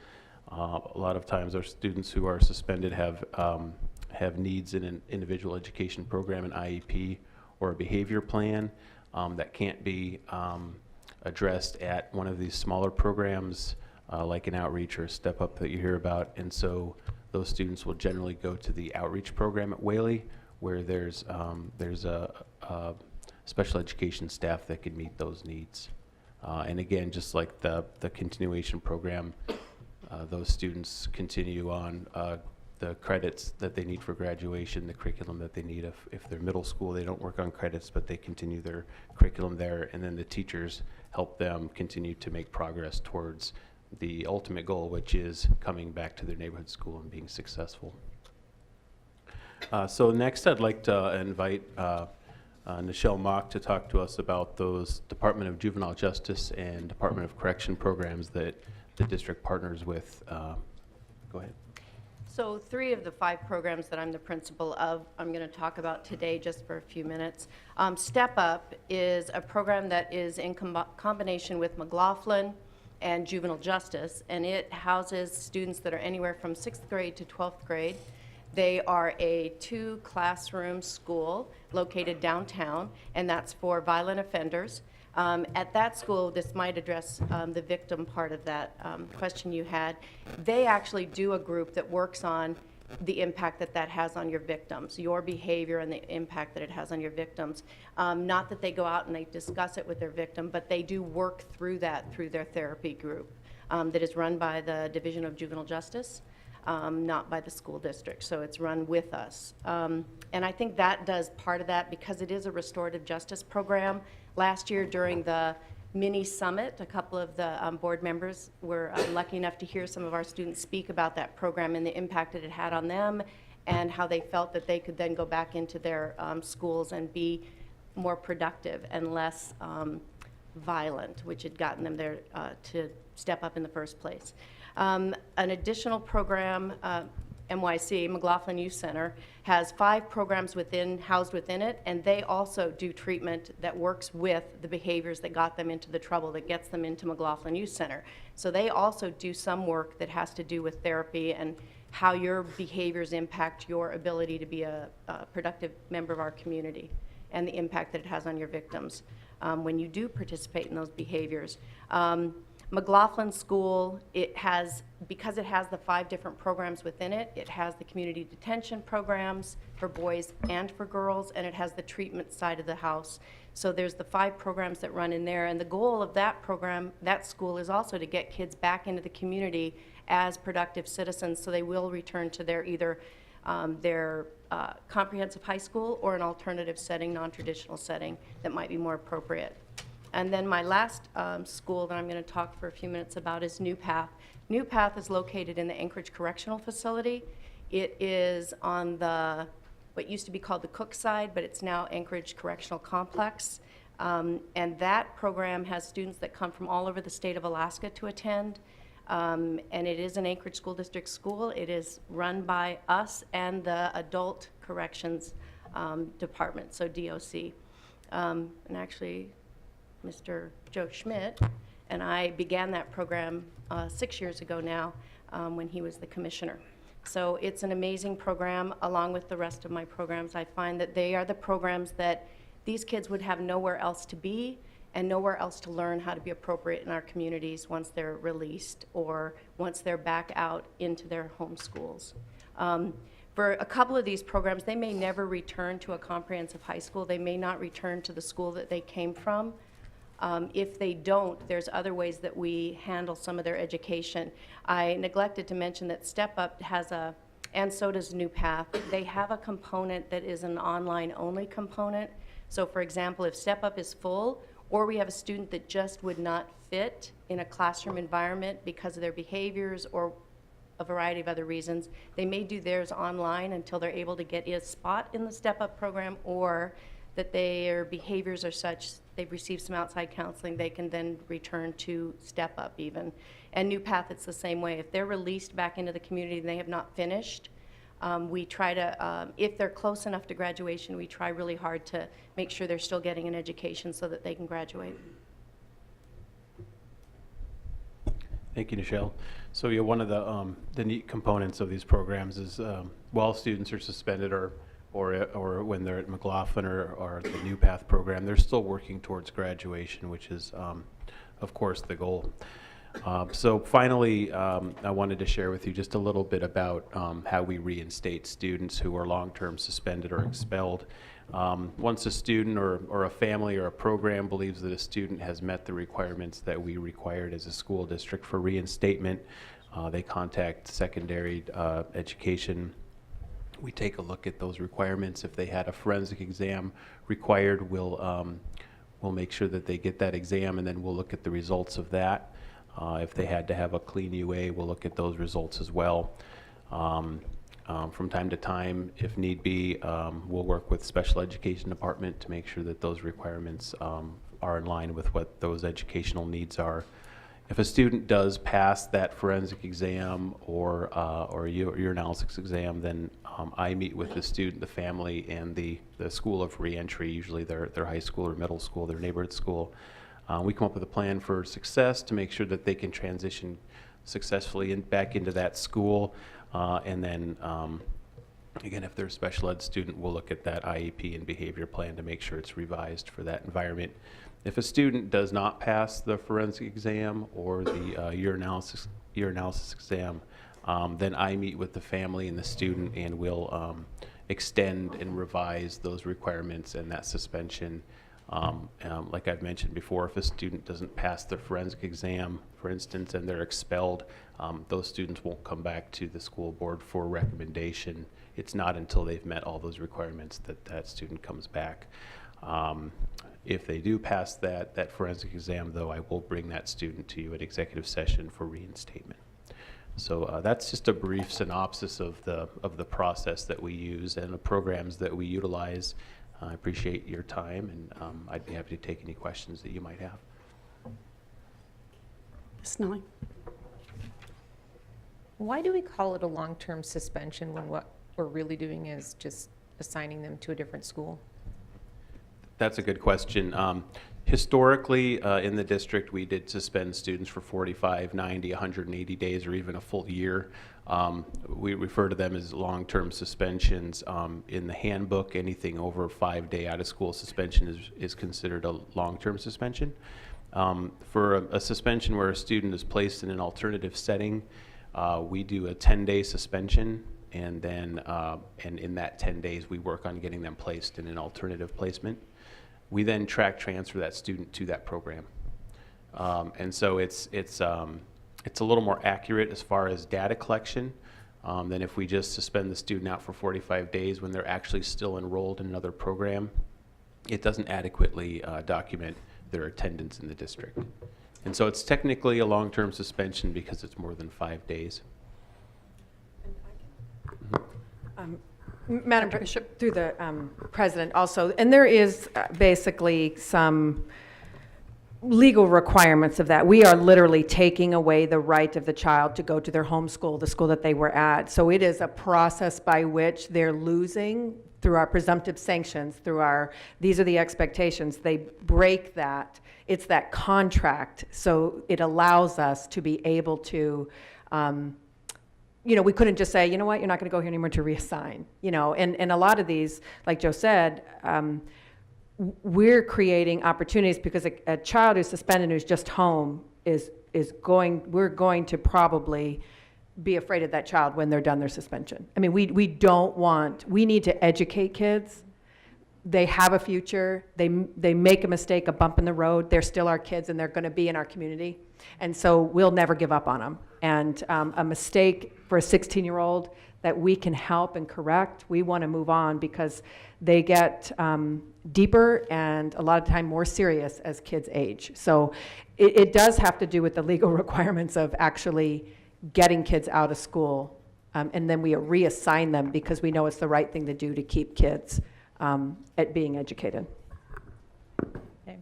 S11: A lot of times our students who are suspended have needs in an individual education program, an IEP, or a behavior plan that can't be addressed at one of these smaller programs like an outreach or a step up that you hear about. And so those students will generally go to the outreach program at Whaley, where there's a special education staff that can meet those needs. And again, just like the continuation program, those students continue on the credits that they need for graduation, the curriculum that they need. If they're middle school, they don't work on credits, but they continue their curriculum there. And then the teachers help them continue to make progress towards the ultimate goal, which is coming back to their neighborhood school and being successful. So next I'd like to invite Nichelle Mock to talk to us about those Department of Juvenile Justice and Department of Correction programs that the district partners with. Go ahead.
S13: So 3 of the 5 programs that I'm the principal of, I'm going to talk about today just for a few minutes. Step Up is a program that is in combination with McLaughlin and Juvenile Justice, and it houses students that are anywhere from 6th grade to 12th grade. They are a 2-classroom school located downtown, and that's for violent offenders. At that school, this might address the victim part of that question you had. They actually do a group that works on the impact that has on your victims, your behavior and the impact that it has on your victims. Not that they go out and they discuss it with their victim, but they do work through that through their therapy group that is run by the Division of Juvenile Justice, not by the school district. So it's run with us. And I think that does part of that because it is a restorative justice program. Last year during the mini summit, a couple of the board members were lucky enough to hear some of our students speak about that program and the impact that it had on them and how they felt that they could then go back into their schools and be more productive and less violent, which had gotten them there to step up in the first place. An additional program, MYC, McLaughlin Youth Center, has 5 programs housed within it, and they also do treatment that works with the behaviors that got them into the trouble, that gets them into McLaughlin Youth Center. So they also do some work that has to do with therapy and how your behaviors impact your ability to be a productive member of our community and the impact that it has on your victims when you do participate in those behaviors. McLaughlin School, because it has the 5 different programs within it, it has the community detention programs for boys and for girls, and it has the treatment side of the house. So there's the 5 programs that run in there, and the goal of that program, that school, is also to get kids back into the community as productive citizens, so they will return to their either their comprehensive high school or an alternative setting, non-traditional setting that might be more appropriate. And then my last school that I'm going to talk for a few minutes about is New Path. New Path is located in the Anchorage Correctional Facility. It is on what used to be called the Cook side, but it's now Anchorage Correctional Complex. And that program has students that come from all over the state of Alaska to attend. And it is an Anchorage School District school. It is run by us and the Adult Corrections Department, so DOC. And actually, Mr. Joe Schmidt and I began that program 6 years ago now when he was the commissioner. So it's an amazing program, along with the rest of my programs. I find that they are the programs that these kids would have nowhere else to be and nowhere else to learn how to be appropriate in our communities once they're released or once they're back out into their home schools. For a couple of these programs, they may never return to a comprehensive high school. They may not return to the school that they came from. If they don't, there's other ways that we handle some of their education. I neglected to mention that Step Up has and so does New Path, they have a component that is an online-only component. So for example, if Step Up is full, or we have a student that just would not fit in a classroom environment because of their behaviors or a variety of other reasons, they may do theirs online until they're able to get a spot in the Step Up program, or that their behaviors are such, they've received some outside counseling, they can then return to Step Up even. And New Path, it's the same way. If they're released back into the community and they have not finished, we try to, if they're close enough to graduation, we try really hard to make sure they're still getting an education so that they can graduate.
S11: Thank you, Nichelle. So yeah, one of the neat components of these programs is while students are suspended or when they're at McLaughlin or the New Path program, they're still working towards graduation, which is, of course, the goal. So finally, I wanted to share with you just a little bit about how we reinstate students who are long-term suspended or expelled. Once a student or a family or a program believes that a student has met the requirements that we required as a school district for reinstatement, they contact secondary education. We take a look at those requirements. If they had a forensic exam required, we'll make sure that they get that exam, and then we'll look at the results of that. If they had to have a clean UA, we'll look at those results as well. From time to time, if need be, we'll work with special education department to make sure that those requirements are in line with what those educational needs are. If a student does pass that forensic exam or urinalysis exam, then I meet with the student, the family, and the school of reentry, usually their high school or middle school, their neighborhood school. We come up with a plan for success to make sure that they can transition successfully back into that school. And then, again, if they're a special ed student, we'll look at that IEP and behavior plan to make sure it's revised for that environment. If a student does not pass the forensic exam or the urinalysis exam, then I meet with the family and the student, and we'll extend and revise those requirements and that suspension. Like I've mentioned before, if a student doesn't pass the forensic exam, for instance, and they're expelled, those students won't come back to the school board for recommendation. It's not until they've met all those requirements that that student comes back. If they do pass that forensic exam, though, I will bring that student to you at executive session for reinstatement. So that's just a brief synopsis of the process that we use and the programs that we utilize. I appreciate your time, and I'd be happy to take any questions that you might have.
S4: Snelling.
S14: Why do we call it a long-term suspension when what we're really doing is just assigning them to a different school?
S11: That's a good question. Historically, in the district, we did suspend students for 45, 90, 180 days, or even a full year. We refer to them as long-term suspensions. In the handbook, anything over a 5-day out-of-school suspension is considered a long-term suspension. For a suspension where a student is placed in an alternative setting, we do a 10-day suspension, and then and in that 10 days, we work on getting them placed in an alternative placement. We then track transfer that student to that program, and so it's a little more accurate as far as data collection than if we just suspend the student out for 45 days when they're actually still enrolled in another program. It doesn't adequately document their attendance in the district, and so it's technically a long-term suspension because it's more than 5 days.
S10: Madam Bishop, through the president also, and there is basically some legal requirements of that. We are literally taking away the right of the child to go to their home school, the school that they were at. So it is a process by which they're losing through our presumptive sanctions, through our, these are the expectations. They break that. It's that contract. So it allows us to be able to we couldn't just say, you know what, you're not going to go here anymore to reassign, and a lot of these, like Joe said, we're creating opportunities because a child who's suspended, who's just home, we're going to probably be afraid of that child when they're done their suspension. I mean, we need to educate kids. They have a future. They make a mistake, a bump in the road. They're still our kids, and they're going to be in our community. And so we'll never give up on them. And a mistake for a 16-year-old that we can help and correct, we want to move on because they get deeper and a lot of time more serious as kids age. So it does have to do with the legal requirements of actually getting kids out of school. And then we reassign them because we know it's the right thing to do to keep kids at being educated.
S14: Okay.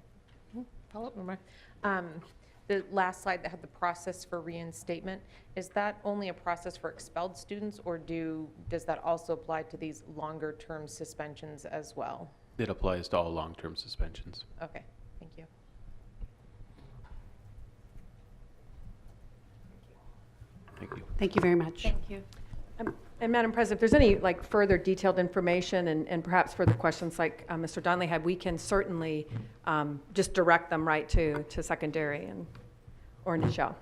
S14: Follow-up, Norma. The last slide that had the process for reinstatement, is that only a process for expelled students, or does that also apply to these longer-term suspensions as well?
S11: It applies to all long-term suspensions.
S14: Okay, thank you.
S11: Thank you.
S4: Thank you very much.
S8: Thank you.
S10: And Madam President, if there's any further detailed information and perhaps further questions like Mr. Donley had, we can certainly just direct them right to secondary or Nichelle.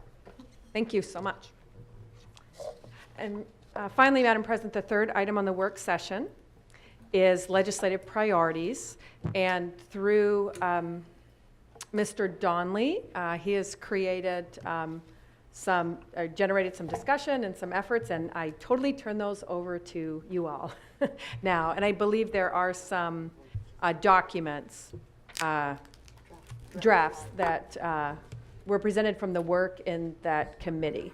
S10: Thank you so much. And finally, Madam President, the third item on the work session is legislative priorities. And through Mr. Donley, he has created generated some discussion and some efforts, and I totally turn those over to you all now. And I believe there are some documents, drafts that were presented from the work in that committee.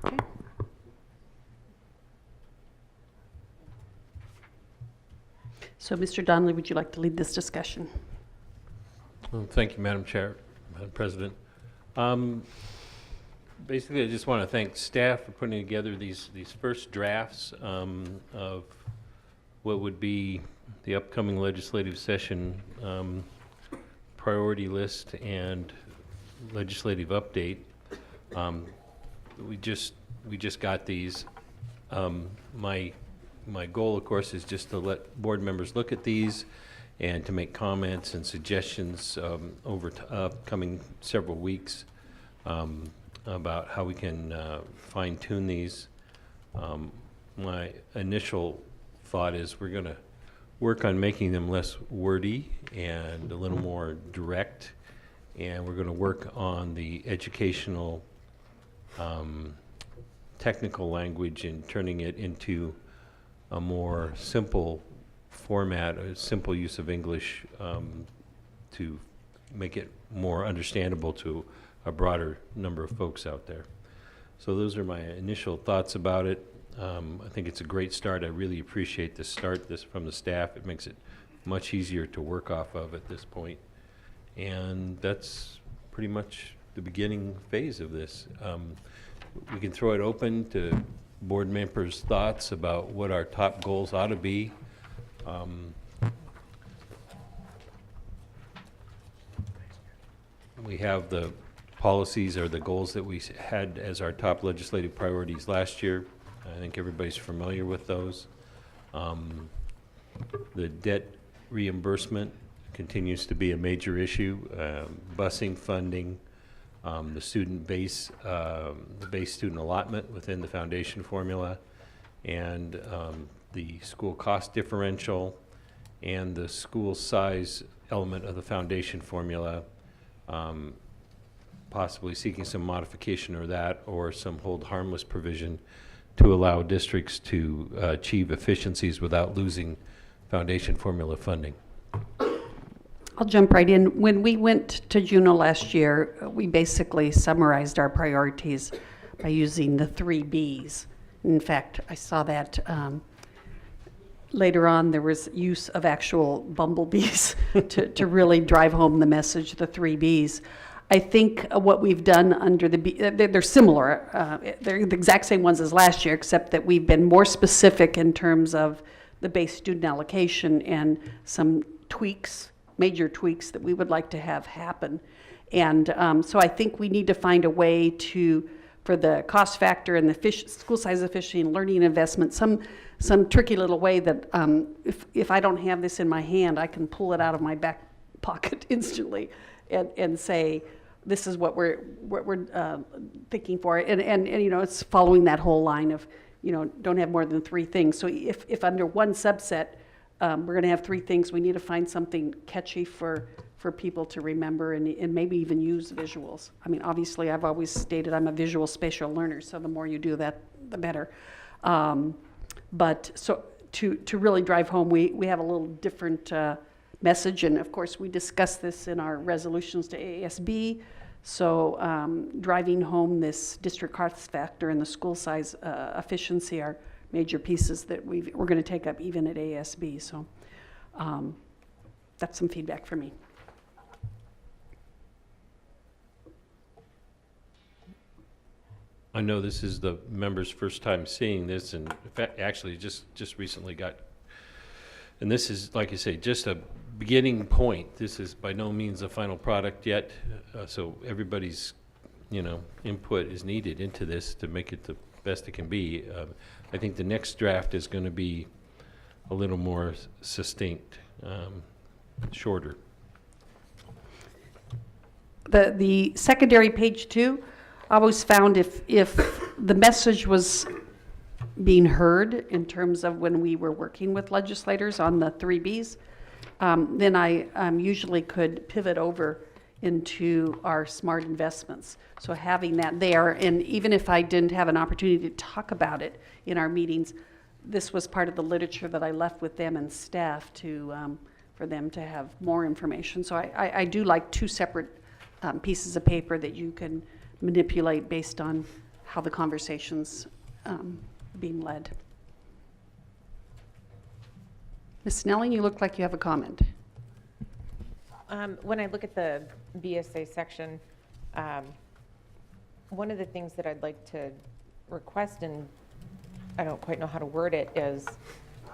S10: Okay.
S4: So, Mr. Donley, would you like to lead this discussion?
S12: Well, thank you, Madam Chair, Madam President. Basically, I just want to thank staff for putting together these first drafts of what would be the upcoming legislative session priority list and legislative update. We just got these. My goal, of course, is just to let board members look at these and to make comments and suggestions over upcoming several weeks. About how we can fine-tune these. My initial thought is we're going to work on making them less wordy and a little more direct, and we're going to work on the educational technical language and turning it into a more simple format, a simple use of English to make it more understandable to a broader number of folks out there. So those are my initial thoughts about it. I think it's a great start. I really appreciate the start from the staff. It makes it much easier to work off of at this point. And that's pretty much the beginning phase of this. We can throw it open to board members' thoughts about what our top goals ought to be. We have the policies or the goals that we had as our top legislative priorities last year. I think everybody's familiar with those. The debt reimbursement continues to be a major issue. Busing funding, the base student allotment within the foundation formula, and the school cost differential, and the school size element of the foundation formula. Possibly seeking some modification or that, or some hold harmless provision to allow districts to achieve efficiencies without losing foundation formula funding.
S4: I'll jump right in. When we went to Juneau last year, we basically summarized our priorities by using the 3 Bs. In fact, I saw that later on there was use of actual bumblebees to really drive home the message, the 3 Bs. I think what we've done under the they're similar. They're the exact same ones as last year, except that we've been more specific in terms of the base student allocation and some tweaks, major tweaks that we would like to have happen. And so I think we need to find a way to the cost factor and the school size efficiency and learning investment, some tricky little way that if I don't have this in my hand, I can pull it out of my back pocket instantly and say, this is what we're thinking for. And you know, it's following that whole line of, you know, don't have more than 3 things. So if under one subset, we're going to have 3 things, we need to find something catchy for people to remember and maybe even use visuals. I mean, obviously, I've always stated I'm a visual spatial learner, so the more you do that, the better. But so to really drive home, we have a little different message, and of course, we discussed this in our resolutions to ASB. So driving home this district cost factor and the school size efficiency are major pieces that we're going to take up even at ASB. So that's some feedback for me.
S12: I know this is the members' first time seeing this, and in fact, actually just recently got, and this is, like you say, just a beginning point. This is by no means the final product yet, so everybody's, you know, input is needed into this to make it the best it can be. I think the next draft is going to be a little more succinct, shorter.
S4: The secondary page 2, I always found if the message was being heard in terms of when we were working with legislators on the 3Bs, then I usually could pivot over into our smart investments. So having that there, and even if I didn't have an opportunity to talk about it in our meetings, this was part of the literature that I left with them and staff to for them to have more information. So I do like 2 separate pieces of paper that you can manipulate based on how the conversation's being led. Ms. Snelling, you look like you have a comment.
S14: When I look at the BSA section, one of the things that I'd like to request, and I don't quite know how to word it, is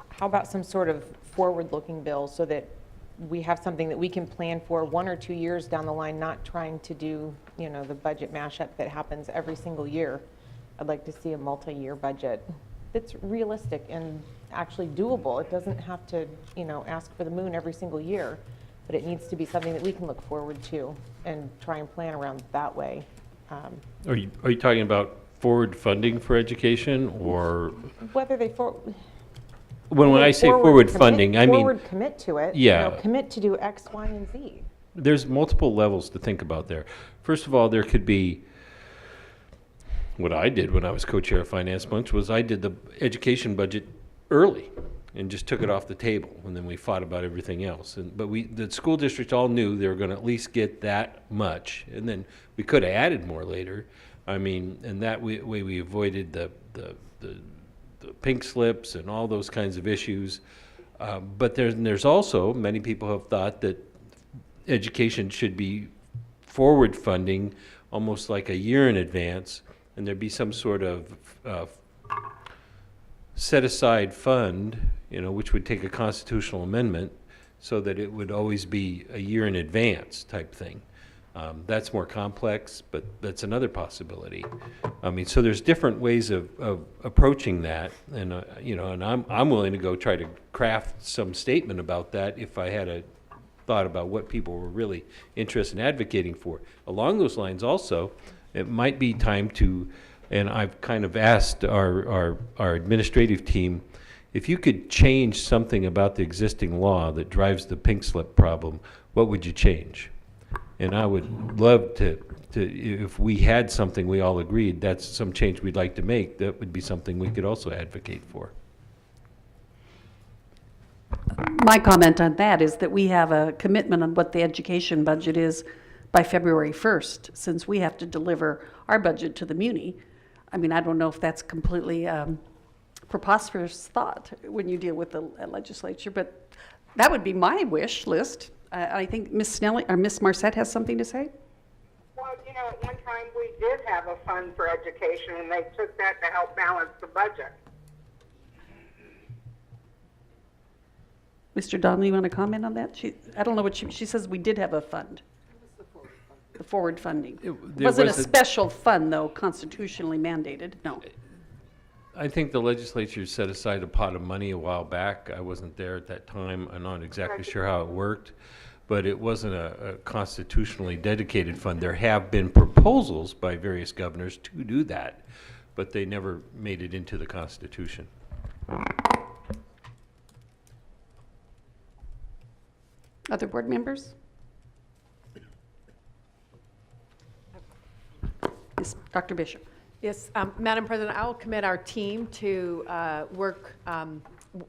S14: how about some sort of forward-looking bill so that we have something that we can plan for 1 or 2 years down the line, not trying to do, you know, the budget mashup that happens every single year. I'd like to see a multi-year budget that's realistic and actually doable. It doesn't have to, you know, ask for the moon every single year, but it needs to be something that we can look forward to and try and plan around that way.
S12: Are you talking about forward funding for education, or
S14: Whether they
S12: when I say forward funding, I mean
S14: forward commit to it.
S12: Yeah.
S14: You know, commit to do X, Y, and Z.
S12: there's multiple levels to think about there. First of all, there could be, what I did when I was co-chair of Finance Bunch was I did the education budget early and just took it off the table, and then we fought about everything else. But the school districts all knew they were going to at least get that much, and then we could have added more later. I mean, and that way we avoided the pink slips and all those kinds of issues. But there's also, many people have thought that education should be forward funding almost like a year in advance, and there'd be some sort of set aside fund, which would take a constitutional amendment so that it would always be a year in advance type thing. That's more complex, but that's another possibility. I mean, so there's different ways of approaching that, and and I'm willing to go try to craft some statement about that if I had a thought about what people were really interested in advocating for. Along those lines, also, it might be time to, and I've kind of asked our administrative team, if you could change something about the existing law that drives the pink slip problem, what would you change? And I would love to, if we had something we all agreed that's some change we'd like to make, that would be something we could also advocate for.
S4: My comment on that is that we have a commitment on what the education budget is by February 1st, since we have to deliver our budget to the Muni. I mean, I don't know if that's completely preposterous thought when you deal with the legislature, but that would be my wish list. I think Ms. Snelling or Ms. Marsett has something to say.
S5: Well, at one time we did have a fund for education, and they took that to help balance the budget.
S4: Mr. Donley, you want to comment on that? I don't know what she says. We did have a fund. the forward funding.
S12: There
S4: Wasn't a
S12: was a-
S4: special fund, though, constitutionally mandated, no.
S12: I think the legislature set aside a pot of money a while back. I wasn't there at that time. I'm not exactly sure how it worked, but it wasn't a constitutionally dedicated fund. There have been proposals by various governors to do that, but they never made it into the Constitution.
S4: Other board members? Yes, Dr. Bishop.
S10: Yes, Madam President, I will commit our team to work.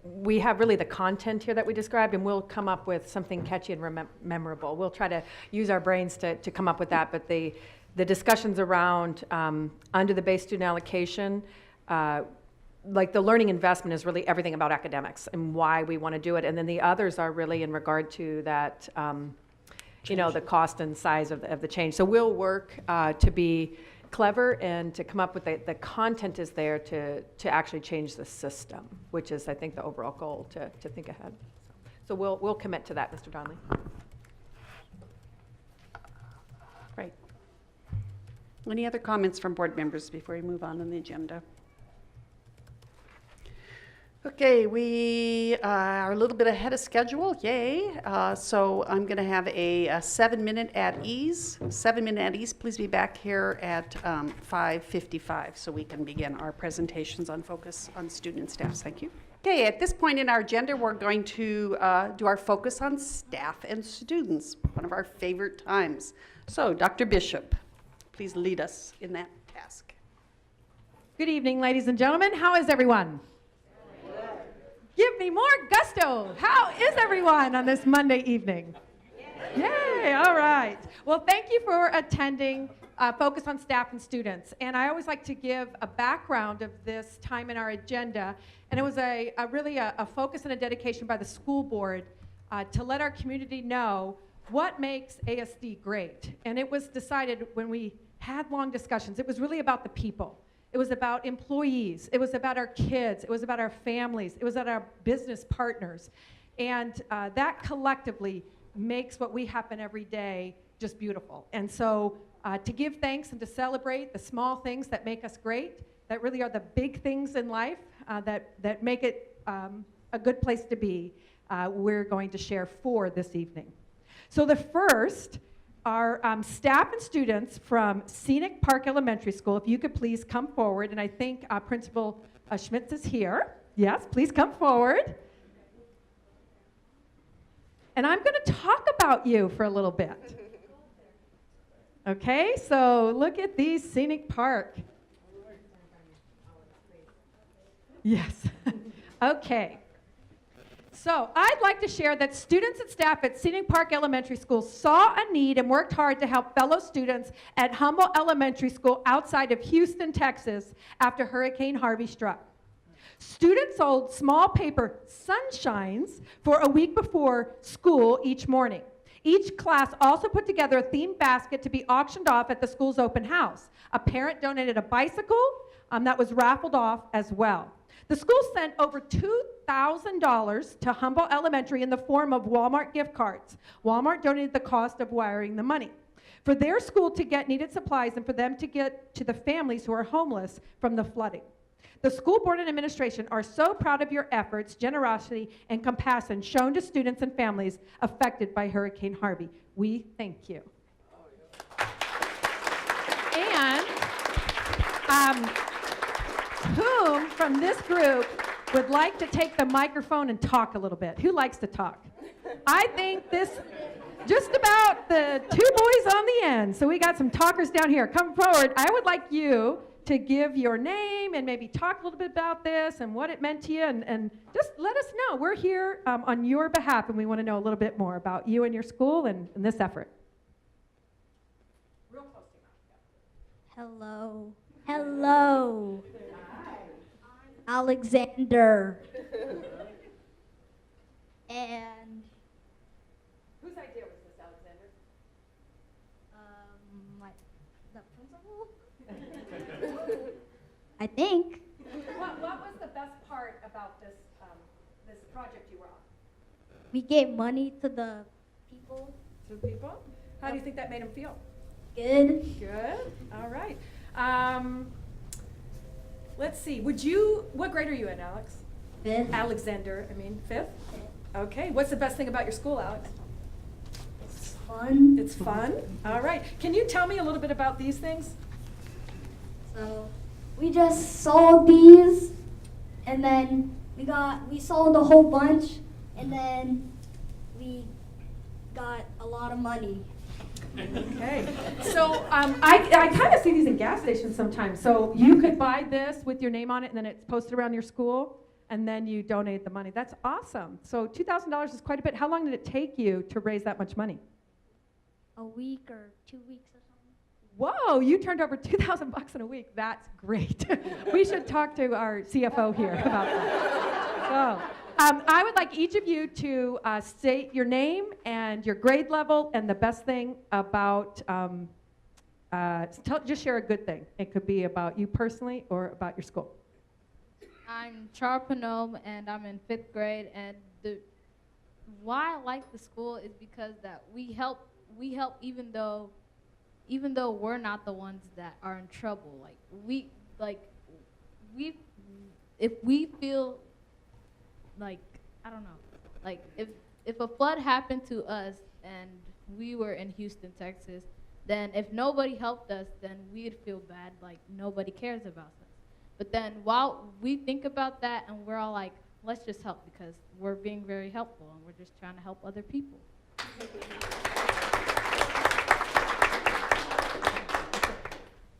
S10: We have really the content here that we described, and we'll come up with something catchy and memorable. We'll try to use our brains to come up with that, but the discussions around under the base student allocation, like the learning investment is really everything about academics and why we want to do it, and then the others are really in regard to that, you know, the cost and size of the change. So we'll work to be clever and to come up with the content is there to actually change the system, which is, I think, the overall goal to think ahead. So we'll commit to that, Mr. Donley.
S4: Great. Any other comments from board members before we move on the agenda? Okay, we are a little bit ahead of schedule, yay. So I'm going to have a 7-minute at ease. 7-minute at ease, please be back here at 5:55 so we can begin our presentations on focus on student and staff. Thank you. Okay, at this point in our agenda, we're going to do our focus on staff and students, one of our favorite times. So Dr. Bishop, please lead us in that task.
S15: Good evening, ladies and gentlemen. How is everyone? Give me more gusto. How is everyone on this Monday evening? Yay, all right. Well, thank you for attending Focus on Staff and Students. And I always like to give a background of this time in our agenda. And it was really a focus and a dedication by the school board to let our community know what makes ASD great. And it was decided when we had long discussions, it was really about the people. It was about employees. It was about our kids. It was about our families. It was about our business partners. And that collectively makes what we happen every day just beautiful. And so to give thanks and to celebrate the small things that make us great, that really are the big things in life that make it a good place to be, we're going to share 4 this evening. So the first are staff and students from Scenic Park Elementary School. If you could please come forward, and I think Principal Schmitz is here. Yes, please come forward. And I'm going to talk about you for a little bit. Okay, so look at these Scenic Park. Yes. Okay. So I'd like to share that students and staff at Scenic Park Elementary School saw a need and worked hard to help fellow students at Humble Elementary School outside of Houston, Texas, after Hurricane Harvey struck. Students sold small paper sunshines for a week before school each morning. Each class also put together a themed basket to be auctioned off at the school's open house. A parent donated a bicycle that was raffled off as well. The school sent over $2,000 to Humboldt Elementary in the form of Walmart gift cards. Walmart donated the cost of wiring the money for their school to get needed supplies and for them to get to the families who are homeless from the flooding. The school board and administration are so proud of your efforts, generosity, and compassion shown to students and families affected by Hurricane Harvey. We thank you. And whom from this group would like to take the microphone and talk a little bit? Who likes to talk? I think this, just about the 2 boys on the end. So we got some talkers down here. Come forward. I would like you to give your name and maybe talk a little bit about this and what it meant to you, and just let us know. We're here on your behalf, and we want to know a little bit more about you and your school and this effort. Real close to you.
S16: Hello. Hello. Alexander. And
S15: whose idea was this, Alexander?
S16: The principal. I think.
S15: What was the best part about this this project you were on?
S16: We gave money to the people.
S15: To people? How do you think that made them feel?
S16: Good.
S15: Good. All right. Let's see. What grade are you in, Alex?
S16: Fifth.
S15: Alexander, fifth? Okay. What's the best thing about your school, Alex?
S16: It's fun.
S15: It's fun. All right. Can you tell me a little bit about these things?
S16: So we just sold these, and then we sold a whole bunch, and then we got a lot of money.
S15: Okay. So I kind of see these in gas stations sometimes. So you could buy this with your name on it, and then it's posted around your school, and then you donate the money. That's awesome. So $2,000 is quite a bit. How long did it take you to raise that much money?
S16: A week or 2 weeks or something.
S15: Whoa, you turned over $2,000 in a week. That's great. We should talk to our CFO here about that. So, I would like each of you to state your name and your grade level and the best thing about, just share a good thing. It could be about you personally or about your school.
S17: I'm Char Panome, and I'm in 5th grade, and why I like the school is because that we help even though we're not the ones that are in trouble. If we feel like, I don't know, like if a flood happened to us and we were in Houston, Texas, then if nobody helped us, then we'd feel bad, like nobody cares about us. But then while we think about that, and we're all like, let's just help, because we're being very helpful and we're just trying to help other people.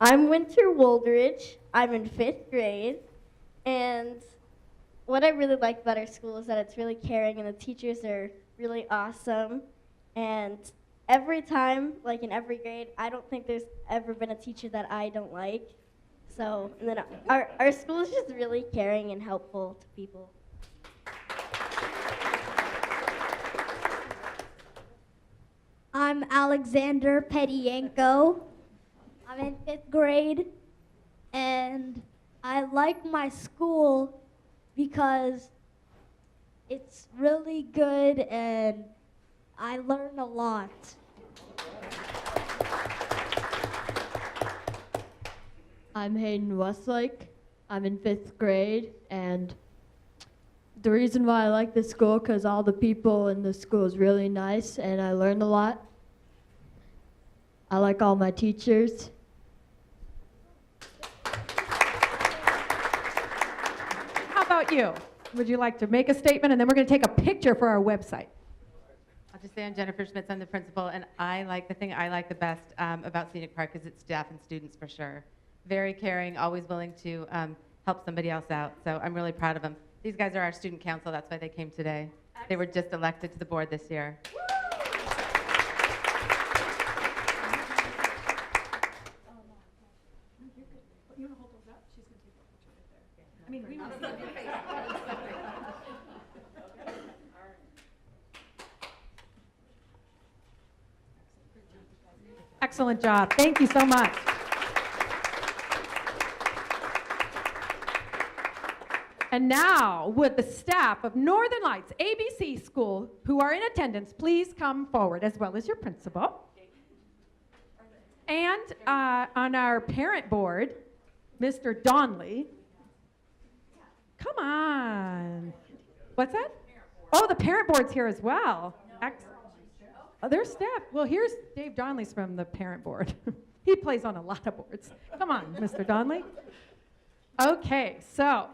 S18: I'm Winter Woldridge. I'm in 5th grade, and what I really like about our school is that it's really caring, and the teachers are really awesome. And every time, like in every grade, I don't think there's ever been a teacher that I don't like. So, and then our school is just really caring and helpful to people.
S16: I'm Alexander Petyanko. I'm in 5th grade, and I like my school because it's really good and I learn a lot.
S19: I'm Hayden Westlake. I'm in 5th grade, and the reason why I like this school because all the people in the school is really nice, and I learn a lot. I like all my teachers.
S15: How about you? Would you like to make a statement, and then we're going to take a picture for our website?
S20: I'll just say I'm Jennifer Schmitz, I'm the principal, and the thing I like the best about Scenic Park is its staff and students for sure. Very caring, always willing to help somebody else out, so I'm really proud of them. These guys are our student council, that's why they came today. They were just elected to the board this year.
S15: Excellent job. Thank you so much. And now, would the staff of Northern Lights ABC School who are in attendance please come forward, as well as your principal. And on our parent board, Mr. Donley. Come on. What's that? Oh, the parent board's here as well. Excellent. Oh, there's staff. Well, here's Dave Donley's from the parent board. He plays on a lot of boards. Come on, Mr. Donley. Okay, so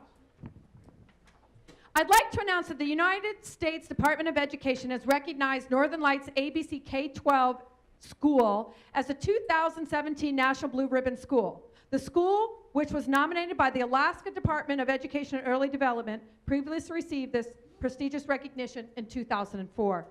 S15: I'd like to announce that the United States Department of Education has recognized Northern Lights ABC K-12 School as a 2017 National Blue Ribbon School. The school, which was nominated by the Alaska Department of Education and Early Development, previously received this prestigious recognition in 2004.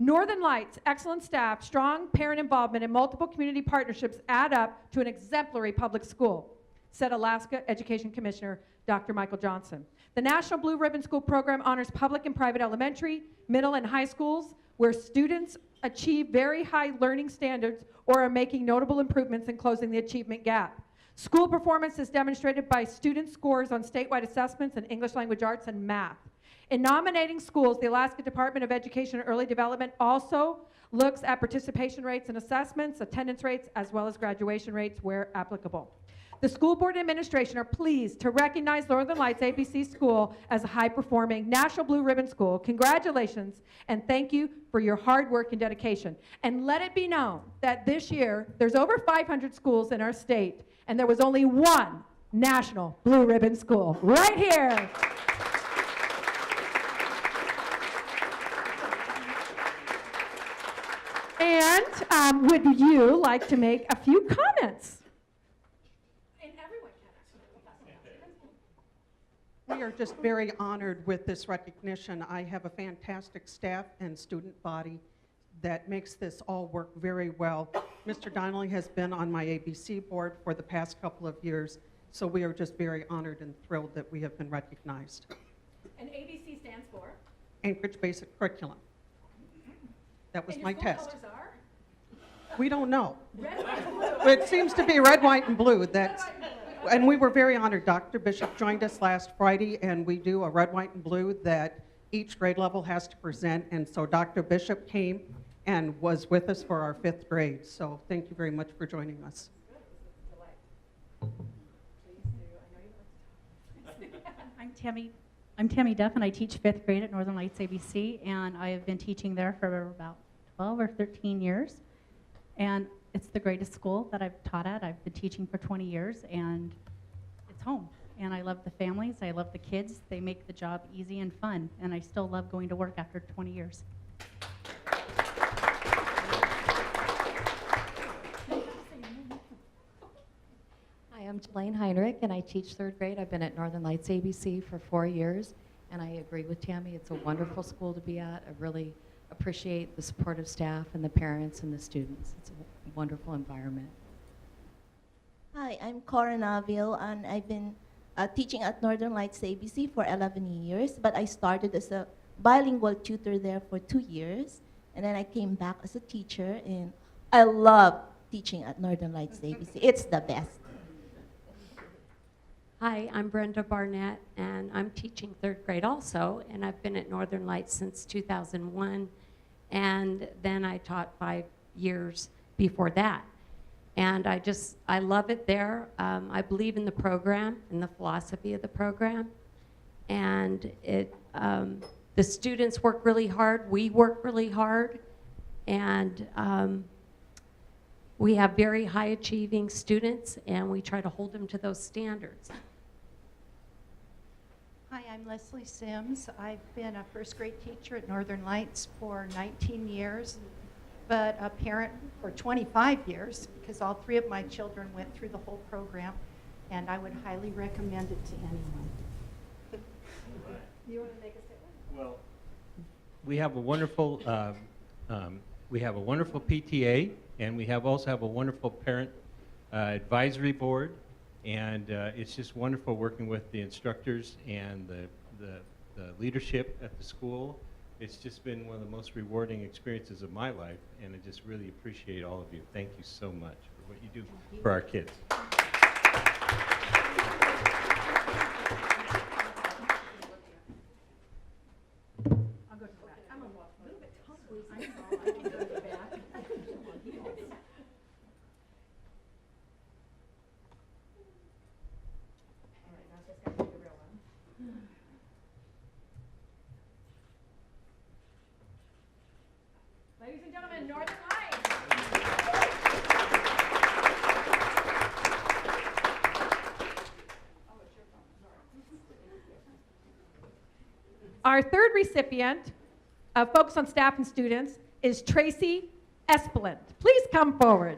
S15: Northern Lights' excellent staff, strong parent involvement, and multiple community partnerships add up to an exemplary public school, said Alaska Education Commissioner Dr. Michael Johnson. The National Blue Ribbon School program honors public and private elementary, middle, and high schools where students achieve very high learning standards or are making notable improvements in closing the achievement gap. School performance is demonstrated by student scores on statewide assessments in English language arts and math. In nominating schools, the Alaska Department of Education and Early Development also looks at participation rates and assessments, attendance rates, as well as graduation rates where applicable. The school board and administration are pleased to recognize Northern Lights ABC School as a high-performing National Blue Ribbon School. Congratulations, and thank you for your hard work and dedication. And let it be known that this year, there's over 500 schools in our state, and there was only one National Blue Ribbon School, right here. And would you like to make a few comments?
S21: We are just very honored with this recognition. I have a fantastic staff and student body that makes this all work very well. Mr. Donley has been on my ABC board for the past couple of years, so we are just very honored and thrilled that we have been recognized.
S15: And ABC stands for?
S21: Anchorage Basic Curriculum. That was
S15: And
S21: my
S15: your school
S21: test.
S15: colors are?
S21: We don't know.
S15: Red, white, and blue.
S21: It seems to be red, white, and blue. That's, and we were very honored. Dr. Bishop joined us last Friday, and we do a red, white, and blue that each grade level has to present. And so Dr. Bishop came and was with us for our 5th grade. So thank you very much for joining us.
S22: I'm Tammy Duff, and I teach 5th grade at Northern Lights ABC, and I have been teaching there for about 12 or 13 years. And it's the greatest school that I've taught at. I've been teaching for 20 years, and it's home. And I love the families, I love the kids. They make the job easy and fun, and I still love going to work after 20 years.
S23: Hi, I'm Jelaine Heinrich, and I teach 3rd grade. I've been at Northern Lights ABC for 4 years, and I agree with Tammy. It's a wonderful school to be at. I really appreciate the supportive staff and the parents and the students. It's a wonderful environment.
S24: Hi, I'm Cora Naville, and I've been teaching at Northern Lights ABC for 11 years, but I started as a bilingual tutor there for 2 years, and then I came back as a teacher, and I love teaching at Northern Lights ABC. It's the best.
S25: Hi, I'm Brenda Barnett, and I'm teaching 3rd grade also, and I've been at Northern Lights since 2001, and then I taught 5 years before that. And I love it there. I believe in the program and the philosophy of the program, and the students work really hard, we work really hard, and we have very high achieving students, and we try to hold them to those standards.
S26: Hi, I'm Leslie Sims. I've been a 1st grade teacher at Northern Lights for 19 years, but a parent for 25 years, because all 3 of my children went through the whole program, and I would highly recommend it to anyone.
S15: You want to make a statement?
S12: Well, we have a wonderful PTA, and we also have a wonderful parent advisory board. And it's just wonderful working with the instructors and the leadership at the school. It's just been one of the most rewarding experiences of my life, and I just really appreciate all of you. Thank you so much for what you do for our kids.
S15: I'll go to the back. I'm a little bit tough. I can go to the back. Ladies and gentlemen, Northern Lights. Our 3rd recipient of Focus on Staff and Students is Tracy Espeland. Please come forward.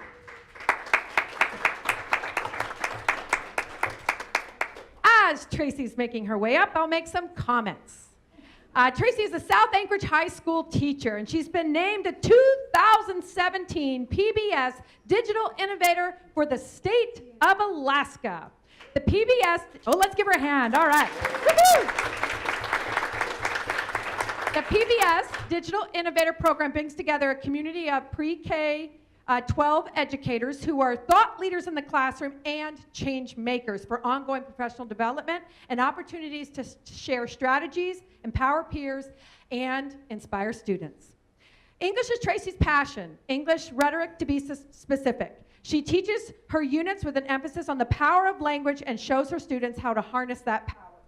S15: As Tracy's making her way up, I'll make some comments. Tracy is a South Anchorage High School teacher, and she's been named a 2017 PBS Digital Innovator for the state of Alaska. The PBS, let's give her a hand, all right. Woo-hoo! The PBS Digital Innovator Program brings together a community of pre-K 12 educators who are thought leaders in the classroom and change makers for ongoing professional development and opportunities to share strategies, empower peers, and inspire students. English is Tracy's passion, English rhetoric to be specific. She teaches her units with an emphasis on the power of language and shows her students how to harness that power.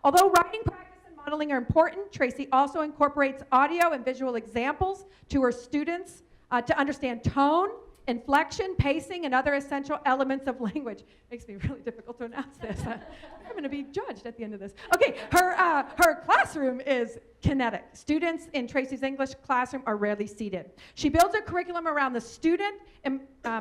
S15: Although writing practice and modeling are important, Tracy also incorporates audio and visual examples to her students to understand tone, inflection, pacing, and other essential elements of language. Makes me really difficult to announce this. I'm going to be judged at the end of this. Okay, her classroom is kinetic. Students in Tracy's English classroom are rarely seated. She builds a curriculum around the student,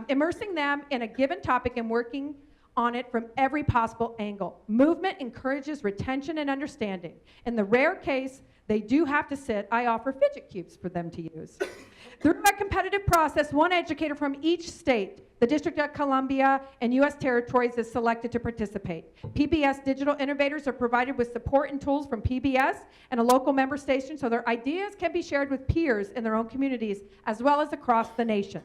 S15: immersing them in a given topic and working on it from every possible angle. Movement encourages retention and understanding. In the rare case they do have to sit, I offer fidget cubes for them to use. Through a competitive process, one educator from each state, the District of Columbia, and U.S. territories is selected to participate. PBS digital innovators are provided with support and tools from PBS and a local member station so their ideas can be shared with peers in their own communities as well as across the nation.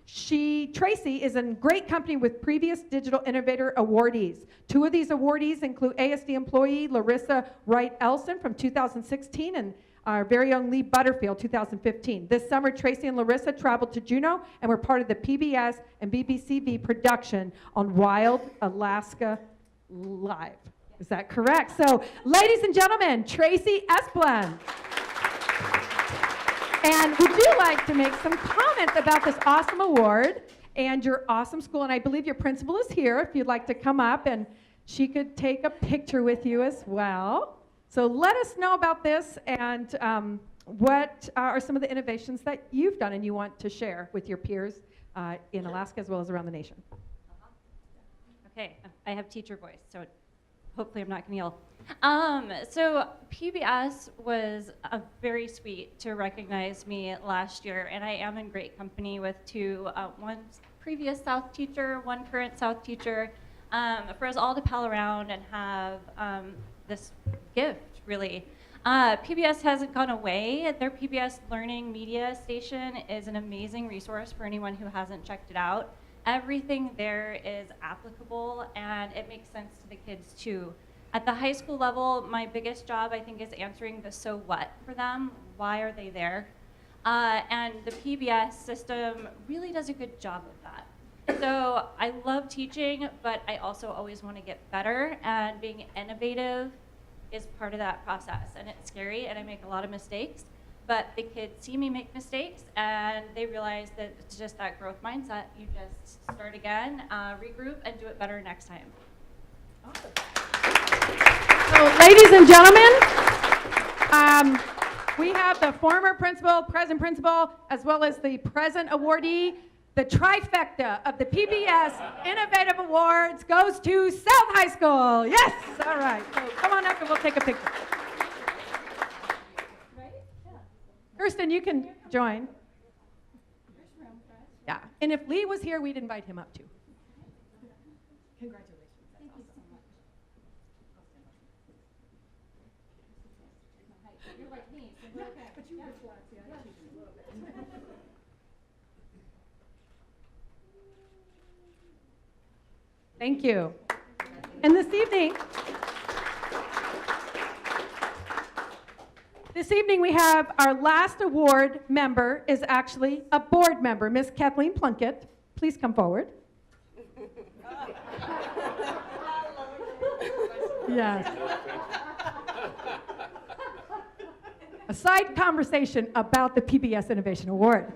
S15: Tracy is in great company with previous Digital Innovator awardees. Two of these awardees include ASD employee Larissa Wright-Elson from 2016 and our very own Lee Butterfield, 2015. This summer, Tracy and Larissa traveled to Juneau and were part of the PBS and BBCV production on Wild Alaska Live. Is that correct? So, ladies and gentlemen, Tracy Esplin. And would you like to make some comments about this awesome award and your awesome school? And I believe your principal is here if you'd like to come up and she could take a picture with you as well. So let us know about this and what are some of the innovations that you've done and you want to share with your peers in Alaska as well as around the nation.
S1: Okay, I have teacher voice, so hopefully I'm not going to yell. So PBS was very sweet to recognize me last year, and I am in great company with one previous South teacher, one current South teacher, for us all to pal around and have this gift, really. PBS hasn't gone away. Their PBS Learning Media Station is an amazing resource for anyone who hasn't checked it out. Everything there is applicable, and it makes sense to the kids, too. At the high school level, my biggest job, I think, is answering the so what for them. Why are they there? And the PBS system really does a good job of that. So I love teaching, but I also always want to get better, and being innovative is part of that process. And it's scary, and I make a lot of mistakes, but the kids see me make mistakes, and they realize that it's just that growth mindset. You just start again, regroup, and do it better next time.
S15: Awesome. So, ladies and gentlemen, we have the former principal, present principal, as well as the present awardee. The trifecta of the PBS Innovative Awards goes to South High School. Yes, all right. So come on up and we'll take a picture. Kirsten, you can join. Yeah, and if Lee was here, we'd invite him up too. Congratulations. Thank you so much. You're like me, so we're okay. But you reflect, yeah, a little bit. Thank you. And this evening we have our last award member is actually a board member, Miss Kathleen Plunkett. Please come forward. Yes. A side conversation about the PBS Innovation Award.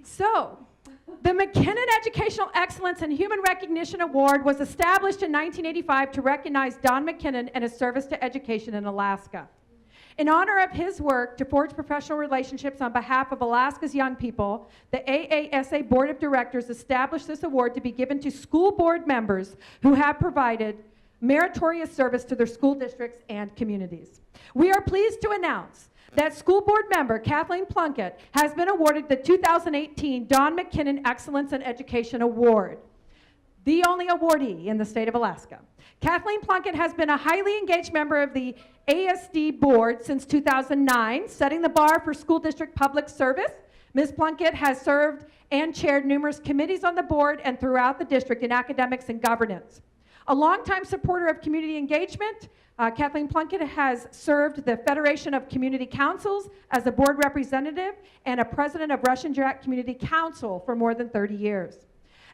S15: So, the McKinnon Educational Excellence and Human Recognition Award was established in 1985 to recognize Don McKinnon and his service to education in Alaska. In honor of his work to forge professional relationships on behalf of Alaska's young people, the AASA Board of Directors established this award to be given to school board members who have provided meritorious service to their school districts and communities. We are pleased to announce that school board member Kathleen Plunkett has been awarded the 2018 Don McKinnon Excellence in Education Award, the only awardee in the state of Alaska. Kathleen Plunkett has been a highly engaged member of the ASD board since 2009, setting the bar for school district public service. Ms. Plunkett has served and chaired numerous committees on the board and throughout the district in academics and governance. A longtime supporter of community engagement, Kathleen Plunkett has served the Federation of Community Councils as a board representative and a president of Russian Jack Community Council for more than 30 years.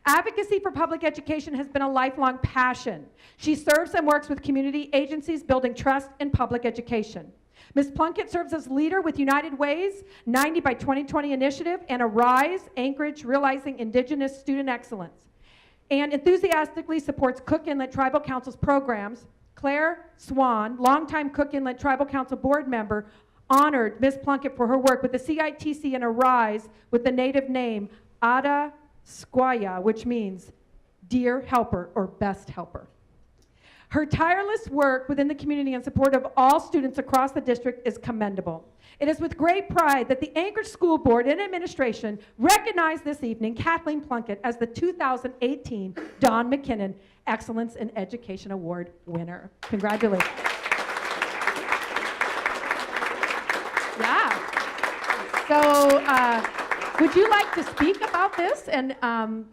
S15: Advocacy for public education has been a lifelong passion. She serves and works with community agencies building trust in public education. Ms. Plunkett serves as leader with United Way's 90 by 2020 initiative and Arise, Anchorage, Realizing Indigenous Student Excellence, and enthusiastically supports Cook Inlet Tribal Council's programs. Claire Swan, longtime Cook Inlet Tribal Council board member, honored Ms. Plunkett for her work with the CITC and Arise with the native name Ada Squaya, which means dear helper or best helper. Her tireless work within the community in support of all students across the district is commendable. It is with great pride that the Anchorage School Board and Administration recognize this evening Kathleen Plunkett as the 2018 Don McKinnon Excellence in Education Award winner. Congratulations. Yeah. So, would you like to speak about this and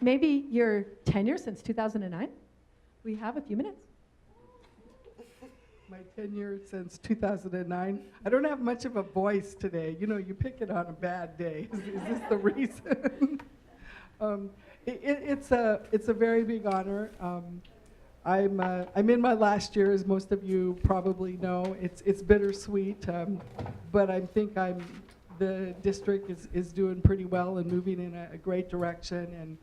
S15: maybe your tenure since 2009? We have a few minutes.
S2: My tenure since 2009. I don't have much of a voice today. You know, you pick it on a bad day. Is this the reason? It's a very big honor. I'm in my last year, as most of you probably know. It's bittersweet, but I think the district is doing pretty well and moving in a great direction, and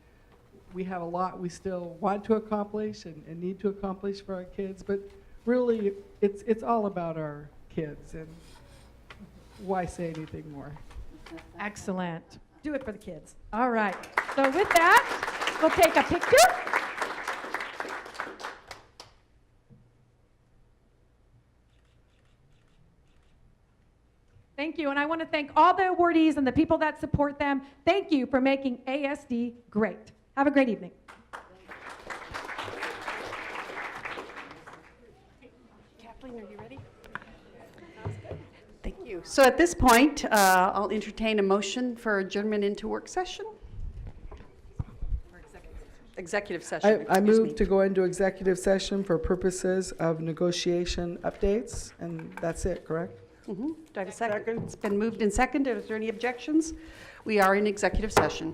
S2: we have a lot we still want to accomplish and need to accomplish for our kids, but really it's all about our kids, and why say anything more?
S15: Excellent. Do it for the kids. All right. So with that, we'll take a picture. Thank you, and I want to thank all the awardees and the people that support them. Thank you for making ASD great. Have a great evening.
S4: Kathleen, are you ready? Thank you. So at this point, I'll entertain a motion for adjournment into work session. Executive session.
S2: I move to go into executive session for purposes of negotiation updates, and that's it, correct?
S4: Mm-hmm. Do I have a second? It's been moved and seconded. Is there any objections? We are in executive session.